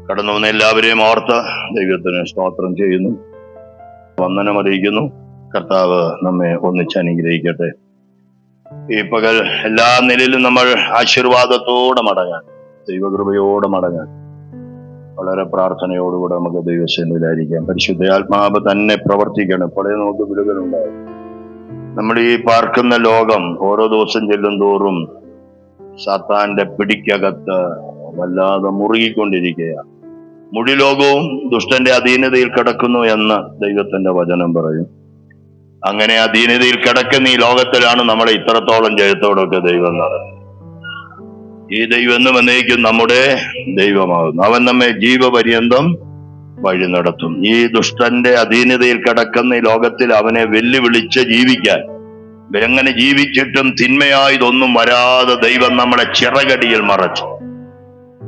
കടന്നു വന്ന എല്ലാവരെയും ഓർത്ത് ദൈവത്തിന് സ്തോത്രം ചെയ്യുന്നു, വന്ദനം അറിയിക്കുന്നു. കർത്താവ് നമ്മെ ഒന്നിച്ച് അനുഗ്രഹിക്കട്ടെ. ഈ പകൽ എല്ലാ നിലയിലും നമ്മൾ ആശീർവാദത്തോടെ മടങ്ങാൻ, ദൈവകൃപയോടെ മടങ്ങാൻ വളരെ പ്രാർത്ഥനയോടുകൂടെ നമുക്ക് ദൈവസന്നിധിയിലായിരിക്കാം. പരിശുദ്ധാത്മാവ് തന്നെ പ്രവർത്തിക്കണം. പഴയ നമുക്ക് വിടുതലുണ്ടാകും. നമ്മൾ ഈ പാർക്കുന്ന ലോകം ഓരോ ദിവസം ചെല്ലും തോറും സാത്താന്റെ പിടിക്കകത്ത് വല്ലാതെ മുറുകിക്കൊണ്ടിരിക്കുകയാണ്. മുഴു ലോകവും ദുഷ്ടന്റെ അധീനതയിൽ കിടക്കുന്നു എന്ന് ദൈവത്തിന്റെ വചനം പറയും. അങ്ങനെ അധീനതയിൽ കിടക്കുന്ന ഈ ലോകത്തിലാണ് നമ്മളെ ഇത്രത്തോളം ജയത്തോടൊക്കെ ദൈവം നടത്തുന്നത്. ഈ ദൈവം എന്നും എന്നേക്കും നമ്മുടെ ദൈവമാകുന്നു. അവൻ നമ്മെ ജീവപര്യന്തം വഴി നടത്തും. ഈ ദുഷ്ടന്റെ അധീനതയിൽ കിടക്കുന്ന ഈ ലോകത്തിൽ അവനെ വെല്ലുവിളിച്ച് ജീവിക്കാൻ, എങ്ങനെ ജീവിച്ചിട്ടും തിന്മയായതൊന്നും വരാതെ ദൈവം നമ്മളെ ചിറകടിയിൽ മറച്ചു.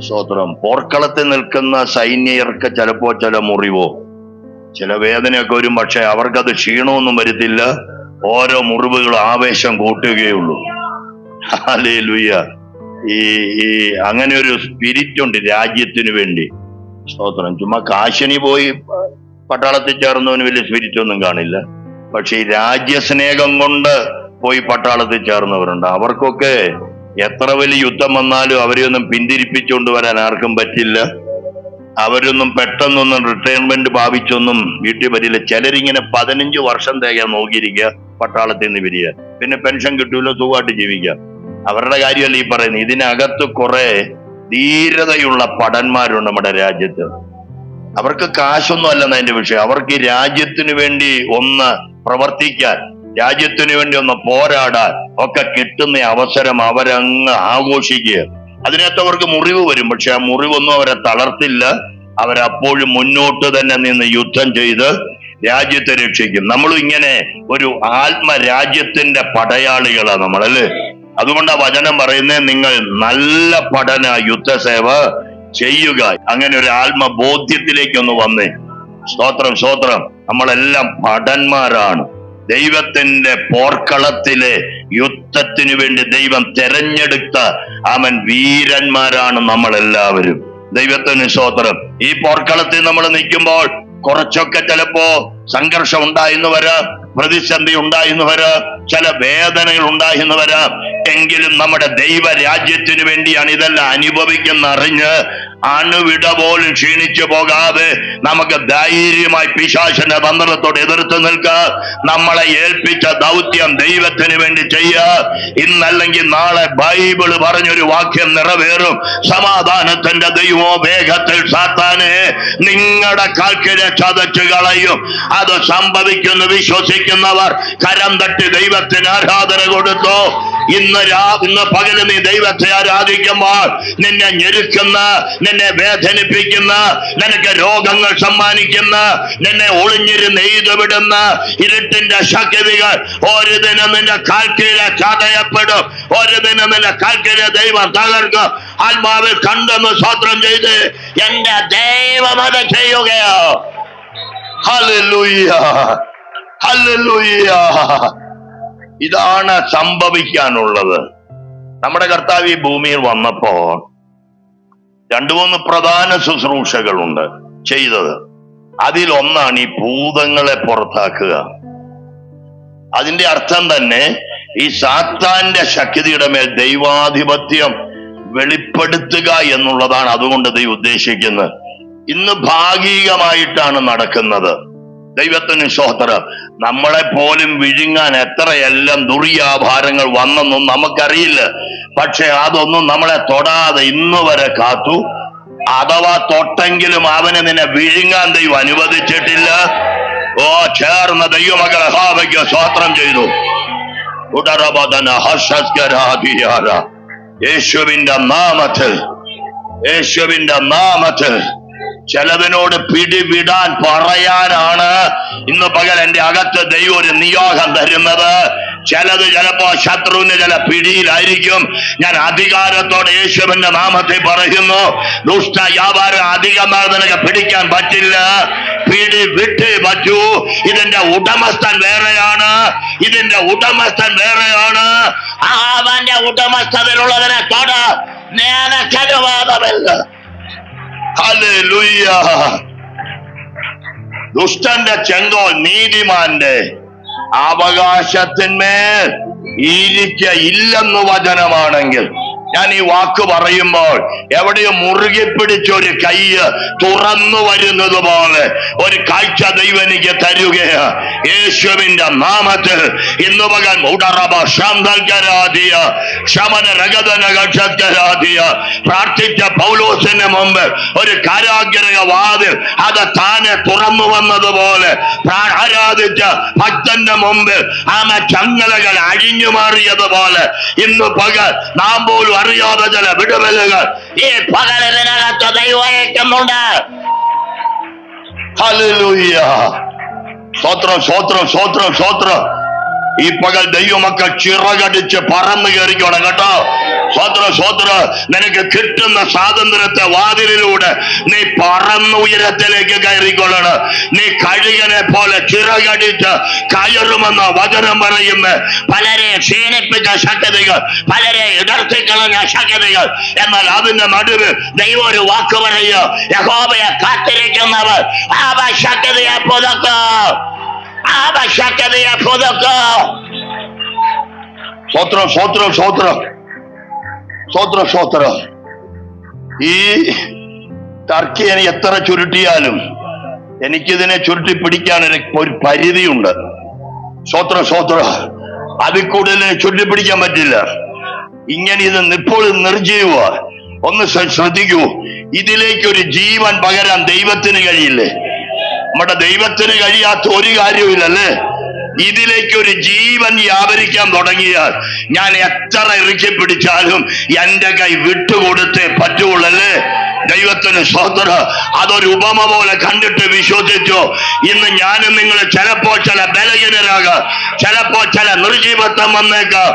സ്തോത്രം. പോർക്കളത്തിൽ നിൽക്കുന്ന സൈന്യർക്ക് ചിലപ്പോ ചില മുറിവോ ചില വേദനയൊക്കെ വരും, പക്ഷെ അവർക്കത് ക്ഷീണമൊന്നും വരുത്തില്ല. ഓരോ മുറിവുകളും ആവേശം കൂട്ടുകയുള്ളൂ. ഹല്ലേലൂയ. ഈ അങ്ങനെ ഒരു സ്പിരിറ്റ് ഉണ്ട് രാജ്യത്തിന് വേണ്ടി. സ്തോത്രം. ചുമ്മാ കാശിനി പോയി പട്ടാളത്തിൽ ചേർന്നവന് വലിയ സ്പിരിറ്റ് ഒന്നും കാണില്ല. പക്ഷെ ഈ രാജ്യസ്നേഹം കൊണ്ട് പോയി പട്ടാളത്തിൽ ചേർന്നവരുണ്ട്. അവർക്കൊക്കെ എത്ര വലിയ യുദ്ധം വന്നാലും അവരെയൊന്നും പിന്തിരിപ്പിച്ചുകൊണ്ട് വരാൻ ആർക്കും പറ്റില്ല. അവരൊന്നും പെട്ടെന്നൊന്നും റിട്ടയർമെന്റ് ഭാവിച്ചൊന്നും വീട്ടിൽ വരില്ല. ചിലരിങ്ങനെ 15 വർഷം തികയാൻ നോക്കിയിരിക്കുക പട്ടാളത്തിൽ നിന്ന് വരിക, പിന്നെ പെൻഷൻ കിട്ടൂല, സുഖമായിട്ട് ജീവിക്കാം. അവരുടെ കാര്യമല്ല ഈ പറയുന്നത്. ഇതിനകത്ത് കുറെ ധീരതയുള്ള പടന്മാരുണ്ട് നമ്മുടെ രാജ്യത്ത്. അവർക്ക് കാശൊന്നും അല്ലെന്ന് അതിന്റെ വിഷയം. അവർക്ക് ഈ രാജ്യത്തിന് വേണ്ടി ഒന്ന് പ്രവർത്തിക്കാൻ, രാജ്യത്തിന് വേണ്ടി ഒന്ന് പോരാടാൻ ഒക്കെ കിട്ടുന്ന അവസരം അവരങ്ങ് ആഘോഷിക്കുക. അതിനകത്ത് അവർക്ക് മുറിവ് വരും, പക്ഷെ ആ മുറിവൊന്നും അവരെ തളർത്തില്ല. അവരപ്പോഴും മുന്നോട്ട് തന്നെ നിന്ന് യുദ്ധം ചെയ്ത് രാജ്യത്തെ രക്ഷിക്കും. നമ്മളും ഇങ്ങനെ ഒരു ആത്മരാജ്യത്തിന്റെ പടയാളികളാണ് നമ്മളല്ലേ. അതുകൊണ്ട് ആ വചനം പറയുന്നത്, നിങ്ങൾ നല്ല പഠന യുദ്ധസേവ ചെയ്യുക. അങ്ങനെ ഒരു ആത്മബോധ്യത്തിലേക്കൊന്ന് വന്നേ. സ്തോത്രം, സ്തോത്രം. നമ്മളെല്ലാം ഭടന്മാരാണ്. ദൈവത്തിന്റെ പോർക്കളത്തിലെ യുദ്ധത്തിന് വേണ്ടി ദൈവം തെരഞ്ഞെടുത്ത അവൻ വീരന്മാരാണ് നമ്മളെല്ലാവരും. ദൈവത്തിന് സ്തോത്രം. ഈ പോർക്കളത്തിൽ നമ്മൾ നിൽക്കുമ്പോൾ കുറച്ചൊക്കെ ചിലപ്പോ സംഘർഷം ഉണ്ടായെന്ന് വരാം, പ്രതിസന്ധി ഉണ്ടായെന്ന് വരാം, ചില വേദനകൾ ഉണ്ടായെന്ന് വരാം. എങ്കിലും നമ്മുടെ ദൈവരാജ്യത്തിന് വേണ്ടിയാണ് ഇതെല്ലാം അനുഭവിക്കുന്ന അറിഞ്ഞ് അണുവിട പോലും ക്ഷീണിച്ചു പോകാതെ നമുക്ക് ധൈര്യമായി പിശാചിന്റെ തന്ത്രത്തോട് എതിർത്ത് നിൽക്കുക. നമ്മളെ ഏൽപ്പിച്ച ദൗത്യം ദൈവത്തിന് വേണ്ടി ചെയ്യുക. ഇന്നല്ലെങ്കിൽ നാളെ ബൈബിള് പറഞ്ഞൊരു വാക്യം നിറവേറും. സമാധാനത്തിന്റെ ദൈവമോ വേഗത്തിൽ സാത്താനെ നിങ്ങളുടെ കാൽക്കരെ ചതച്ചു കളയും. അത് സംഭവിക്കുന്നു വിശ്വസിക്കുന്നവർ കരം തട്ടി ദൈവത്തിന് ആരാധന കൊടുത്തു. ഇന്ന് പകല് നീ ദൈവത്തെ ആരാധിക്കുമ്പോൾ നിന്നെ ഞെരുക്കുന്ന, നിന്നെ വേദനിപ്പിക്കുന്ന, നിനക്ക് രോഗങ്ങൾ സമ്മാനിക്കുന്ന, നിന്നെ ഒളിഞ്ഞിരുന്ന് എഴുതുവിടുന്ന ഇരുട്ടിന്റെ ശക്തികൾ ഒരു ദിനം നിന്റെ കാൽക്കീഴെ തടയപ്പെടും. ഒരു ദിനം നിന്റെ കാൽക്കീഴെ ദൈവം തകർക്കും. ആത്മാവിൽ കണ്ടെന്ന് സ്തോത്രം ചെയ്ത് എന്റെ ദൈവം അത് ചെയ്യുകയോ. Hallelujah, hallelujah. ഇതാണ് സംഭവിക്കാനുള്ളത്. നമ്മുടെ കർത്താവ് ഈ ഭൂമിയിൽ വന്നപ്പോ 2-3 പ്രധാന ശുശ്രൂഷകളുണ്ട് ചെയ്തത്. അതിലൊന്നാണ് ഈ ഭൂതങ്ങളെ പുറത്താക്കുക. അതിന്റെ അർത്ഥം തന്നെ ഈ സാത്താന്റെ ശക്തിയുടെ മേൽ ദൈവാധിപത്യം വെളിപ്പെടുത്തുക എന്നുള്ളതാണ്. അതുകൊണ്ട് ദൈവം ഉദ്ദേശിക്കുന്നത് ഇന്ന് ഭാഗികമായിട്ടാണ് നടക്കുന്നത്. ദൈവത്തിന് സ്തോത്രം. നമ്മളെ പോലും വിഴുങ്ങാൻ എത്രയെല്ലാം ദുർവ്യാപാരങ്ങൾ വന്നെന്നും നമുക്കറിയില്ല. പക്ഷെ അതൊന്നും നമ്മളെ തൊടാതെ ഇന്ന് വരെ കാത്തു. അഥവാ തൊട്ടെങ്കിലും അവന് നിന്നെ വിഴുങ്ങാൻ ദൈവം അനുവദിച്ചിട്ടില്ല. ഓ, ചേർന്ന ദൈവമകളെ ഹാവയ്ക്ക് സ്തോത്രം ചെയ്തു. യേശുവിന്റെ നാമത്തിൽ, യേശുവിന്റെ നാമത്തിൽ ചിലതിനോട് പിടിവിടാൻ പറയാനാണ് ഇന്ന് പകൽ എന്റെ അകത്ത് ദൈവം ഒരു നിയോഗം തരുന്നത്. ചിലപ്പോ ശത്രുവിന് ചില പിടിയിലായിരിക്കും. ഞാൻ അധികാരത്തോടെ യേശുവിന്റെ നാമത്തിൽ പറയുന്നു, ദുഷ്ട വ്യാപാരം അധികം നിനക്ക് പിടിക്കാൻ പറ്റില്ല. പിടി വിട്ടേ പറ്റൂ. ഇതിന്റെ ഉടമസ്ഥൻ വേറെയാണ്, ഇതിന്റെ ഉടമസ്ഥൻ വേറെയാണ്. അവന്റെ ഉടമസ്ഥതയിലുള്ളതിനെ തൊട നിനക്കനുവാദമില്ല. ഹല്ലേലൂയ. ദുഷ്ടന്റെ ചെങ്കോൽ നീതിമാന്റെ അവകാശത്തിന്മേൽ ഇരിക്കയില്ലെന്ന് വചനമാണെങ്കിൽ, ഞാൻ ഈ വാക്ക് പറയുമ്പോൾ എവിടെയോ മുറുകെ പിടിച്ചൊരു കൈ തുറന്നു വരുന്നത് പോലെ ഒരു കാഴ്ച ദൈവം എനിക്ക് തരുകയാ. യേശുവിന്റെ നാമത്തിൽ ഇന്ന് പകൽ പ്രാർത്ഥിച്ച പൗലോസിന് മുമ്പ് ഒരു കാരാഗ്രഹ വാതിൽ അത് താനെ തുറന്നു വന്നതുപോലെ ആരാധിച്ച ഭക്തന്റെ മുമ്പിൽ ആമ ചങ്ങലകൾ അഴിഞ്ഞു മാറിയതുപോലെ ഇന്ന് പകൽ നാം പോലും അറിയാതെ ചില വിടുതലുകൾ ഈ പകലിനകത്ത് ദൈവം അയക്കുന്നുണ്ട്. ഹല്ലേലൂയ. സ്തോത്രം, സ്തോത്രം, സ്തോത്രം, സ്തോത്രം. ഈ പകൽ ദൈവമക്കൾ ചിറകടിച്ച് പറന്നു കയറിക്കണം കേട്ടോ. സ്തോത്രം, സ്തോത്രം. നിനക്ക് കിട്ടുന്ന സ്വാതന്ത്ര്യത്തെ വാതിലിലൂടെ നീ പറന്ന് ഉയരത്തിലേക്ക് കയറിക്കൊള്ളണം. നീ കഴുകനെ പോലെ ചിറകടിച്ച് കയറുമെന്ന വചനം പറയുന്ന പലരെ ക്ഷീണിപ്പിച്ച ശക്തികൾ, പലരെ ഇടർത്തിക്കളഞ്ഞ ശക്തികൾ. എന്നാൽ അതിന്റെ നടുവിൽ ദൈവം ഒരു വാക്ക് പറയുക, യഹോവയെ കാത്തിരിക്കുന്നവർ ശക്തിയെ പുതുക്കും, ശക്തിയെ പുതുക്കും. സ്വത്രം, സ്വത്രം, സ്വത്രം, സ്വത്രം, സ്വത്രം. ഈ ടർക്കി എനിക്ക് എത്ര ചുരുട്ടിയാലും എനിക്കിതിനെ ചുരുട്ടി പിടിക്കാൻ ഒരു പരിധിയുണ്ട്. സ്വത്രം, സ്വത്രം. അതിൽ കൂടുതൽ ചുരുട്ടി പിടിക്കാൻ പറ്റില്ല. ഇങ്ങനെ ഇത് ഇപ്പോൾ നിർജീവ. ഒന്ന് ശ്രദ്ധിക്കൂ, ഇതിലേക്ക് ഒരു ജീവൻ പകരാൻ ദൈവത്തിന് കഴിയില്ലേ? നമ്മുടെ ദൈവത്തിന് കഴിയാത്ത ഒരു കാര്യവുമില്ലല്ലേ? ഇതിലേക്ക് ഒരു ജീവൻ വ്യാപരിക്കാൻ തുടങ്ങിയാൽ ഞാൻ എത്ര ഇറുക്കി പിടിച്ചാലും എന്റെ കൈ വിട്ടുകൊടുത്തേ പറ്റുള്ളല്ലേ? ദൈവത്തിന് സ്തോത്രം. അതൊരു ഉപമ പോലെ കണ്ടിട്ട് വിശ്വസിച്ചു. ഇന്ന് ഞാനും നിങ്ങൾ ചിലപ്പോൾ ചില ബലഹീനരാകാം, ചിലപ്പോൾ ചില നിർജീവത്വം വന്നേക്കാം.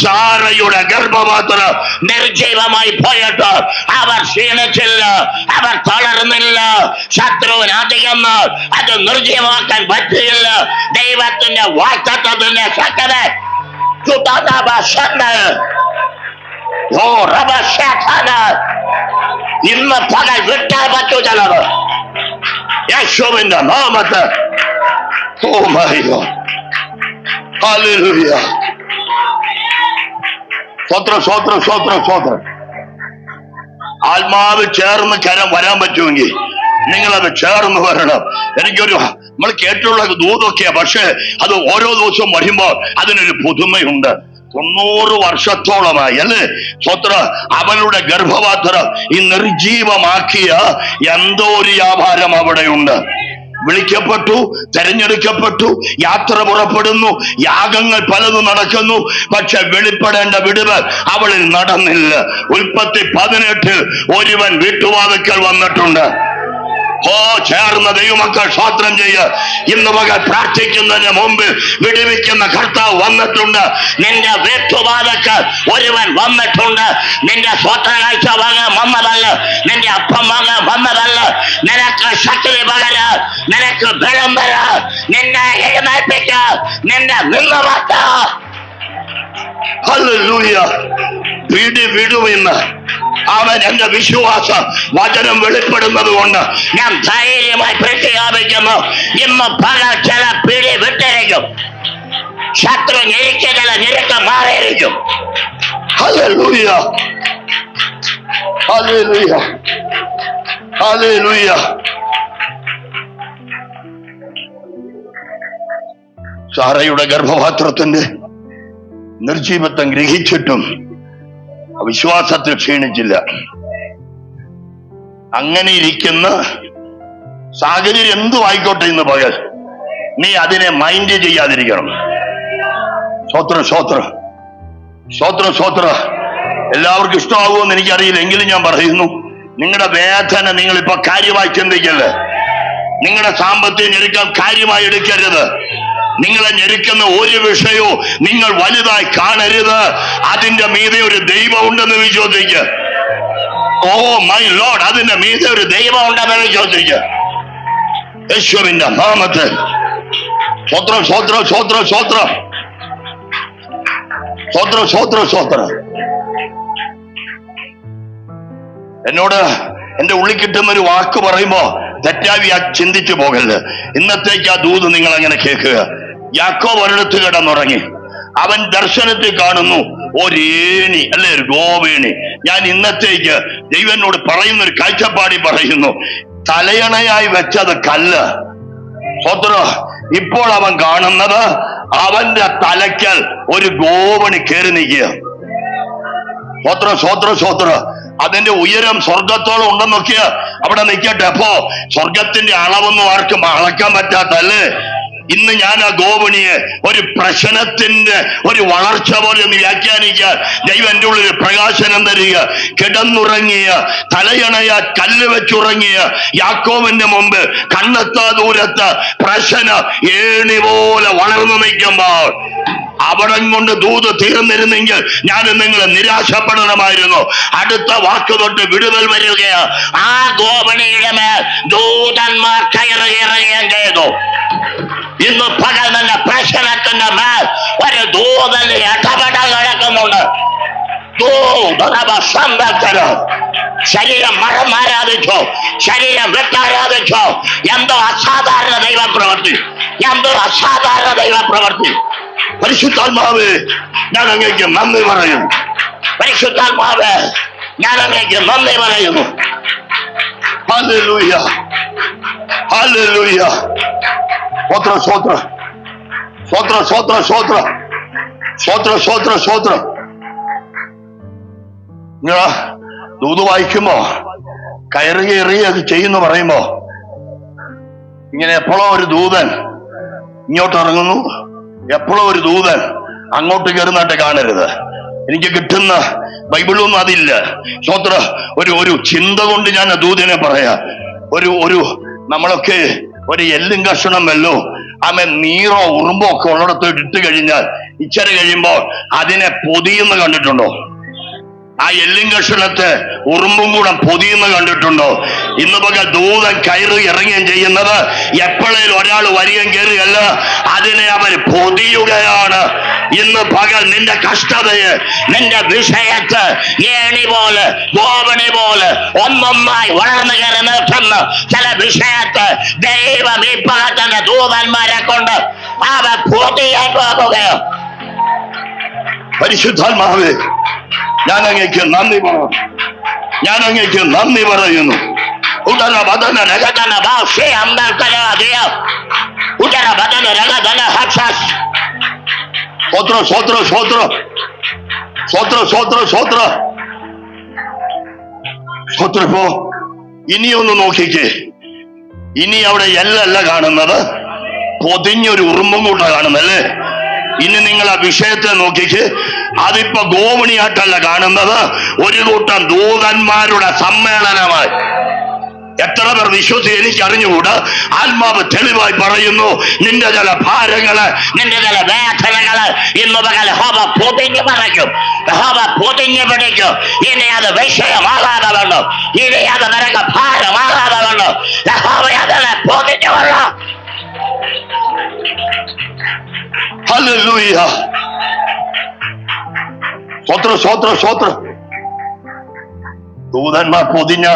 സാറയുടെ ഗർഭപാത്രം നിർജീവമായി പോയിട്ട് അവർ ക്ഷീണിച്ചില്ല, അവർ തളർന്നില്ല. ശത്രുവിനധികം അത് നിർജീവമാക്കാൻ പറ്റില്ല. ദൈവത്തിന്റെ വാഗ്ദത്തത്തിന്റെ ശക്തത ഇന്ന് പകൽ വിട്ടാൽ പറ്റൂ ചിലത് യേശുവിന്റെ നാമത്തിൽ. Oh my god, hallelujah. സ്തോത്രം, സ്തോത്രം, സ്തോത്രം, സ്തോത്രം. ആത്മാവ് ചേർന്ന് കരം വരാൻ പറ്റുമെങ്കിൽ നിങ്ങളത് ചേർന്ന് വരണം. എനിക്കൊരു നമ്മൾ കേട്ടുള്ള ദൂതൊക്കെയാ, പക്ഷെ അത് ഓരോ ദിവസവും വരുമ്പോൾ അതിനൊരു പുതുമയുണ്ട്. 90 വർഷത്തോളമായി അല്ലേ സ്വത്ര അവളുടെ ഗർഭപാത്രം ഈ നിർജീവമാക്കിയ എന്തോ ഒരു വ്യാപാരം അവിടെയുണ്ട്. വിളിക്കപ്പെട്ടു, തെരഞ്ഞെടുക്കപ്പെട്ടു, യാത്ര പുറപ്പെടുന്നു, യാഗങ്ങൾ പലതും നടക്കുന്നു. പക്ഷെ വെളിപ്പെടേണ്ട വിടുതൽ അവളിൽ നടന്നില്ല. ഉൽപ്പത്തി 18 ഒരുവൻ വീട്ടുവാതിക്കൽ വന്നിട്ടുണ്ട്. ഓ ചേർന്ന ദൈവമക്കൾ സ്തോത്രം ചെയ്യുക. ഇന്ന് പകൽ പ്രാർത്ഥിക്കുന്നതിന് മുമ്പ് വിടുവിക്കുന്ന കർത്താവ് വന്നിട്ടുണ്ട്. നിന്റെ വീട്ടുവാതിക്കൽ ഒരുവൻ വന്നിട്ടുണ്ട്. നിന്റെ സ്വത്ര കാഴ്ച വാങ്ങാൻ വന്നതല്ല, നിന്റെ അപ്പം വാങ്ങാൻ വന്നതല്ല. നിനക്ക് ശക്തി പകരാൻ, നിനക്ക് ബലം തരാൻ, നിന്നെ എഴുന്നേൽപ്പിക്കാൻ, നിന്റെ നിന്ന് മാറ്റാൻ. ഹല്ലേലൂയ. വിടുവിന്ന് അവൻ എന്റെ വിശ്വാസം വചനം വെളിപ്പെടുന്നത് കൊണ്ട് ഞാൻ ധൈര്യമായി പ്രഖ്യാപിക്കുന്നു. ഇന്ന് പല ചില പിടി വിട്ടിരിക്കും. ശത്രു ഞെരുക്കില്ല, ഞെരുക്കം മാറിയിരിക്കും. Hallelujah, hallelujah, hallelujah. സാറയുടെ ഗർഭപാത്രത്തിന്റെ നിർജീവത്വം ഗ്രഹിച്ചിട്ടും വിശ്വാസത്തിൽ ക്ഷീണിച്ചില്ല. അങ്ങനെ ഇരിക്കുന്ന സാഹചര്യം എന്തും ആയിക്കോട്ടെ, ഇന്ന് പകൽ നീ അതിനെ മൈൻഡ് ചെയ്യാതിരിക്കണം. സ്തോത്രം, സ്തോത്രം, സ്തോത്രം, സ്തോത്രം. എല്ലാവർക്കും ഇഷ്ടമാകുമെന്ന് എനിക്കറിയില്ല, എങ്കിലും ഞാൻ പറയുന്നു, നിങ്ങളുടെ വേദന നിങ്ങളിപ്പോ കാര്യമായി ചിന്തിക്കല്ലേ. നിങ്ങളുടെ സാമ്പത്തിക ഞെരുക്കം കാര്യമായി എടുക്കരുത്. നിങ്ങളെ ഞെരുക്കുന്ന ഒരു വിഷയവും നിങ്ങൾ വലുതായി കാണരുത്. അതിന്റെ മീതെ ഒരു ദൈവം ഉണ്ടെന്ന് വിശ്വസിക്കുക. ഓ മൈ ലോർഡ്, അതിന്റെ മീതെ ഒരു ദൈവം ഉണ്ടെന്ന് വിശ്വസിക്കുക. യേശുവിന്റെ നാമത്തിൽ സ്തോത്രം, സ്തോത്രം, സ്തോത്രം, സ്തോത്രം, സ്തോത്രം, സ്തോത്രം, സ്തോത്രം. എന്നോട് എന്റെ ഉള്ളിൽ കിട്ടുന്ന ഒരു വാക്ക് പറയുമ്പോ തെറ്റാവി ചിന്തിച്ചു പോകല്. ഇന്നത്തേക്ക് ആ ദൂത് നിങ്ങൾ അങ്ങനെ കേൾക്കുക. യാക്കോബ് ഒരിടത്ത് കിടന്നുറങ്ങി. അവൻ ദർശനത്തിൽ കാണുന്നു ഒരേണി, അല്ലെ, ഒരു ഗോവേണി. ഞാൻ ഇന്നത്തേക്ക് ദൈവനോട് പറയുന്ന ഒരു കാഴ്ചപ്പാടി പറയുന്നു. തലയണയായി വെച്ചത് കല്ല്. സ്വത്രം. ഇപ്പോൾ അവൻ കാണുന്നത് അവന്റെ തലയ്ക്കൽ ഒരു ഗോവണി കയറി നിൽക്കുക. സ്വത്രം സ്വത്രം സ്വത്രം. അതിന്റെ ഉയരം സ്വർഗത്തോളം ഉണ്ടെന്നൊക്കെ അവിടെ നിൽക്കട്ടെ. അപ്പോ സ്വർഗത്തിന്റെ അളവൊന്നും ആർക്കും അളക്കാൻ പറ്റാത്തല്ലേ. ഇന്ന് ഞാൻ ആ ഗോവണിയെ ഒരു പ്രശ്നത്തിന്റെ ഒരു വളർച്ച പോലെ ഒന്ന് വ്യാഖ്യാനിക്കാൻ ദൈവം എൻ്റെ ഉള്ളിൽ പ്രകാശനം തരിക. കിടന്നുറങ്ങിയ തലയണയ കല്ല് വെച്ചുറങ്ങിയ യാക്കോബിന്റെ മുമ്പ് കണ്ണെത്താ ദൂരത്ത് പ്രശ്നം ഏണി പോലെ വളർന്നു നിൽക്കുമ്പോൾ അവിടം കൊണ്ട് ദൂത് തീർന്നിരുന്നെങ്കിൽ ഞാൻ നിങ്ങളെ നിരാശപ്പെടണമായിരുന്നു. അടുത്ത വാക്ക് തൊട്ട് വിടുതൽ വരികയാ. ആ ഗോവണിയുടെ മേൽ ദൂതന്മാർ കയറുകയും ചെയ്തു. ഇന്ന് പകൽ തന്നെ പ്രശ്നത്തിന്റെ മേൽ ഒരു ദൂതന്റെ ഇടപെടൽ നടക്കുന്നുണ്ട്. ശരീരം മഴം ആരാധിച്ചോ, ശരീരം വിട്ടാരാധിച്ചോ, എന്തോ അസാധാരണ ദൈവ പ്രവൃത്തി, എന്തോ അസാധാരണ ദൈവ പ്രവൃത്തി. പരിശുദ്ധാത്മാവേ, ഞാൻ അങ്ങേക്ക് നന്ദി പറയുന്നു. പരിശുദ്ധാത്മാവേ, ഞാൻ അങ്ങേക്ക് നന്ദി പറയുന്നു. Hallelujah, hallelujah. സ്വോത്ര സ്വോത്ര സ്വോത്ര സ്വോത്ര സ്വോത്ര സ്വോത്ര സ്വോത്ര സ്വോത്ര. നിങ്ങൾ ദൂത് വായിക്കുമ്പോ കയറുക എറിയൊക്കെ ചെയ്യുന്നു പറയുമ്പോ ഇങ്ങനെ എപ്പോഴോ ഒരു ദൂതൻ ഇങ്ങോട്ട് ഇറങ്ങുന്നു, എപ്പോഴോ ഒരു ദൂതൻ അങ്ങോട്ട് കയറുന്നായിട്ട് കാണരുത്. എനിക്ക് കിട്ടുന്ന ബൈബിളൊന്നും അതില്ല. സ്വോത്ര. ഒരു ചിന്ത കൊണ്ട് ഞാൻ ദൂതനെ പറയാ. ഒരു നമ്മളൊക്കെ ഒരു എല്ലും കഷണം വല്ലോ ആമേ നീറോ ഉറുമ്പോ ഒക്കെ ഉള്ളിടത്ത് ഇട്ട് കഴിഞ്ഞാൽ ഇച്ചിരി കഴിയുമ്പോൾ അതിനെ പൊതിയുന്ന കണ്ടിട്ടുണ്ടോ? ആ എല്ലും കഷണത്തെ ഉറുമ്പും കൂടെ പൊതിയുന്ന കണ്ടിട്ടുണ്ടോ? ഇന്ന് പകൽ ദൂതൻ കയറി ഇറങ്ങുകയും ചെയ്യുന്നത് എപ്പോഴേലും ഒരാൾ വരികയും കയറുകയല്ല, അതിനെ അവർ പൊതിയുകയാണ്. ഇന്ന് പകൽ നിന്റെ കഷ്ടതയെ, നിന്റെ വിഷയത്തെ ഏണി പോലെ ഗോവണി പോലെ ഒന്നൊന്നായി വളർന്നു കയറി നിൽക്കുന്ന ചില വിഷയത്തെ ദൈവം ഈ പകൽ തന്നെ ദൂതന്മാരെ കൊണ്ട് അവ പൊതിയാൻ പോകുകയോ. പരിശുദ്ധാത്മാവേ, ഞാൻ അങ്ങേക്ക് നന്ദി പറയുന്നു. ഞാൻ അങ്ങേക്ക് നന്ദി പറയുന്നു. ഇനിയൊന്ന് നോക്കിക്കേ. ഇനി അവിടെ എല്ലല്ല കാണുന്നത്, പൊതിഞ്ഞൊരു ഉറുമ്പും കൂട്ട കാണുന്നല്ലേ. ഇനി നിങ്ങൾ ആ വിഷയത്തെ നോക്കിക്ക്. അതിപ്പോ ഗോവണിയായിട്ടല്ല കാണുന്നത്, ഒരു കൂട്ടം ദൂതന്മാരുടെ സമ്മേളനമായി. എത്ര പേർ വിശ്വസിച്ച് എനിക്ക് അറിഞ്ഞുകൂടാ. ആത്മാവ് തെളിവായി പറയുന്നു, നിന്റെ ചില ഭാരങ്ങള്, നിന്റെ ചില വേദനകള് ഇന്ന് പകൽ ഹോബ പൊതിഞ്ഞു പറയ്ക്കും, ഹോബ പൊതിഞ്ഞു പിടിക്കും. ഇനി അത് വിഷയമാകാതെ വേണം, ഇനി അത് നിനക്ക് ഭാരമാകാതെ വേണം. ഹോബ അതിനെ പൊതിഞ്ഞു കൊള്ളാം. ഹല്ലേലൂയ. സ്വോത്ര സ്വോത്ര സ്വോത്ര. ദൂതന്മാർ പൊതിഞ്ഞ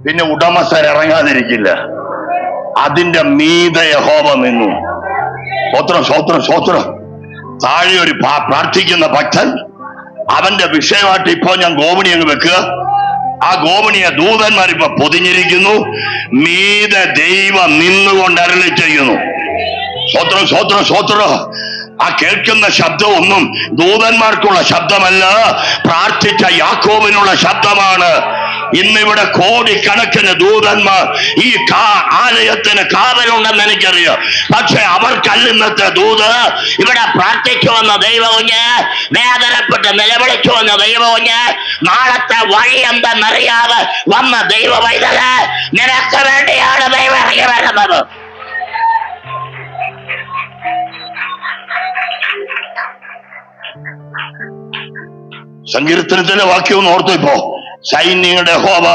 പിന്നെ ഉടമസ്ഥർ ഇറങ്ങാതിരിക്കില്ല. അതിന്റെ മീതെ യഹോവ നിന്നു. സ്വോത്ര സ്വോത്ര സ്വോത്ര. താഴെ ഒരു പ്രാർത്ഥിക്കുന്ന ഭക്തൻ, അവന്റെ വിഷയമായിട്ട് ഇപ്പോ ഞാൻ ഗോവണി അങ്ങ് വെക്കുക. ആ ഗോവണിയെ ദൂതന്മാർ ഇപ്പൊ പൊതിഞ്ഞിരിക്കുന്നു. മീതെ ദൈവം നിന്നുകൊണ്ട് അരുളി ചെയ്യുന്നു. സ്വോത്ര സ്വോത്ര സ്വോത്ര. ആ കേൾക്കുന്ന ശബ്ദമൊന്നും ദൂതന്മാർക്കുള്ള ശബ്ദമല്ല, പ്രാർത്ഥിച്ച യാക്കോബിനുള്ള ശബ്ദമാണ്. ഇന്നിവിടെ കോടിക്കണക്കിന് ദൂതന്മാർ ഈ ആലയത്തിന് കാവലുണ്ടെന്ന് എനിക്കറിയാം. പക്ഷെ അവർക്കല്ല ഇന്നത്തെ ദൂത്. ഇവിടെ പ്രാർത്ഥിക്കുവന്ന ദൈവകുഞ്ഞ്, വേദനപ്പെട്ട് നിലവിളിക്കുവന്ന ദൈവകുഞ്ഞ്, നാളത്തെ വഴി എന്തെന്നറിയാതെ വന്ന ദൈവ പൈതല്, നിനക്ക് വേണ്ടിയാണ് ദൈവം ഇറങ്ങി വരുന്നത്. സങ്കീർത്തനത്തിന്റെ വാക്യം ഒന്ന് ഓർത്തു. ഇപ്പോ സൈന്യങ്ങളുടെ യഹോവ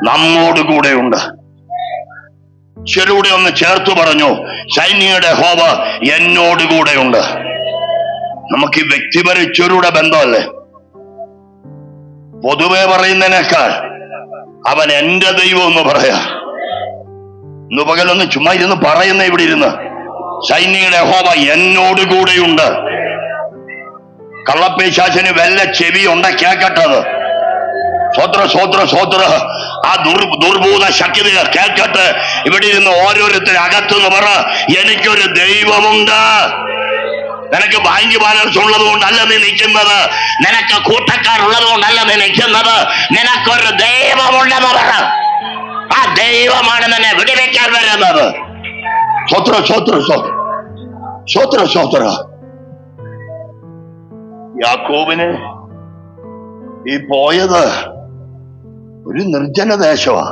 നമ്മോട് കൂടെയുണ്ട്. ചെറുകൂടെ ഒന്ന് ചേർത്ത് പറഞ്ഞു, സൈന്യങ്ങളുടെ യഹോവ എന്നോട് കൂടെയുണ്ട്. നമുക്ക് ഈ വ്യക്തിപര ചെറുടെ ബന്ധമല്ലേ. പൊതുവെ പറയുന്നതിനേക്കാൾ അവൻ എന്റെ ദൈവം എന്ന് പറയാ. ഇന്ന് പകലൊന്ന് ചുമ്മാ ഇരുന്ന് പറയുന്ന ഇവിടെ ഇരുന്ന്, സൈന്യങ്ങളുടെ യഹോവ എന്നോട് കൂടെയുണ്ട്. കള്ളപ്പിശാചിന് വല്ല ചെവി ഉണ്ട കേൾക്കട്ടത്. സ്വോത്ര സ്വോത്ര സ്വോത്ര. ആ ദുർഭൂത ശക്തികൾ കേൾക്കട്ടെ. ഇവിടെ ഇരുന്ന് ഓരോരുത്തരും അകത്തുനിന്ന് പറ, എനിക്കൊരു ദൈവമുണ്ട്. നിനക്ക് ബാങ്ക് ബാലൻസ് ഉള്ളത് കൊണ്ടല്ല നീ നിൽക്കുന്നത്, നിനക്ക് കൂട്ടക്കാരുള്ളത് കൊണ്ടല്ല നീ നിൽക്കുന്നത്, നിനക്കൊരു ദൈവമുണ്ടെന്ന് പറ. ആ ദൈവമാണ് നിന്നെ വിടിവെക്കാൻ വരുന്നത്. സ്വോത്ര സ്വോത്ര സ്വോത്ര സ്വോത്ര. യാക്കോബിന് ഈ പോയത് ഒരു നിർജ്ജന ദേശമാ.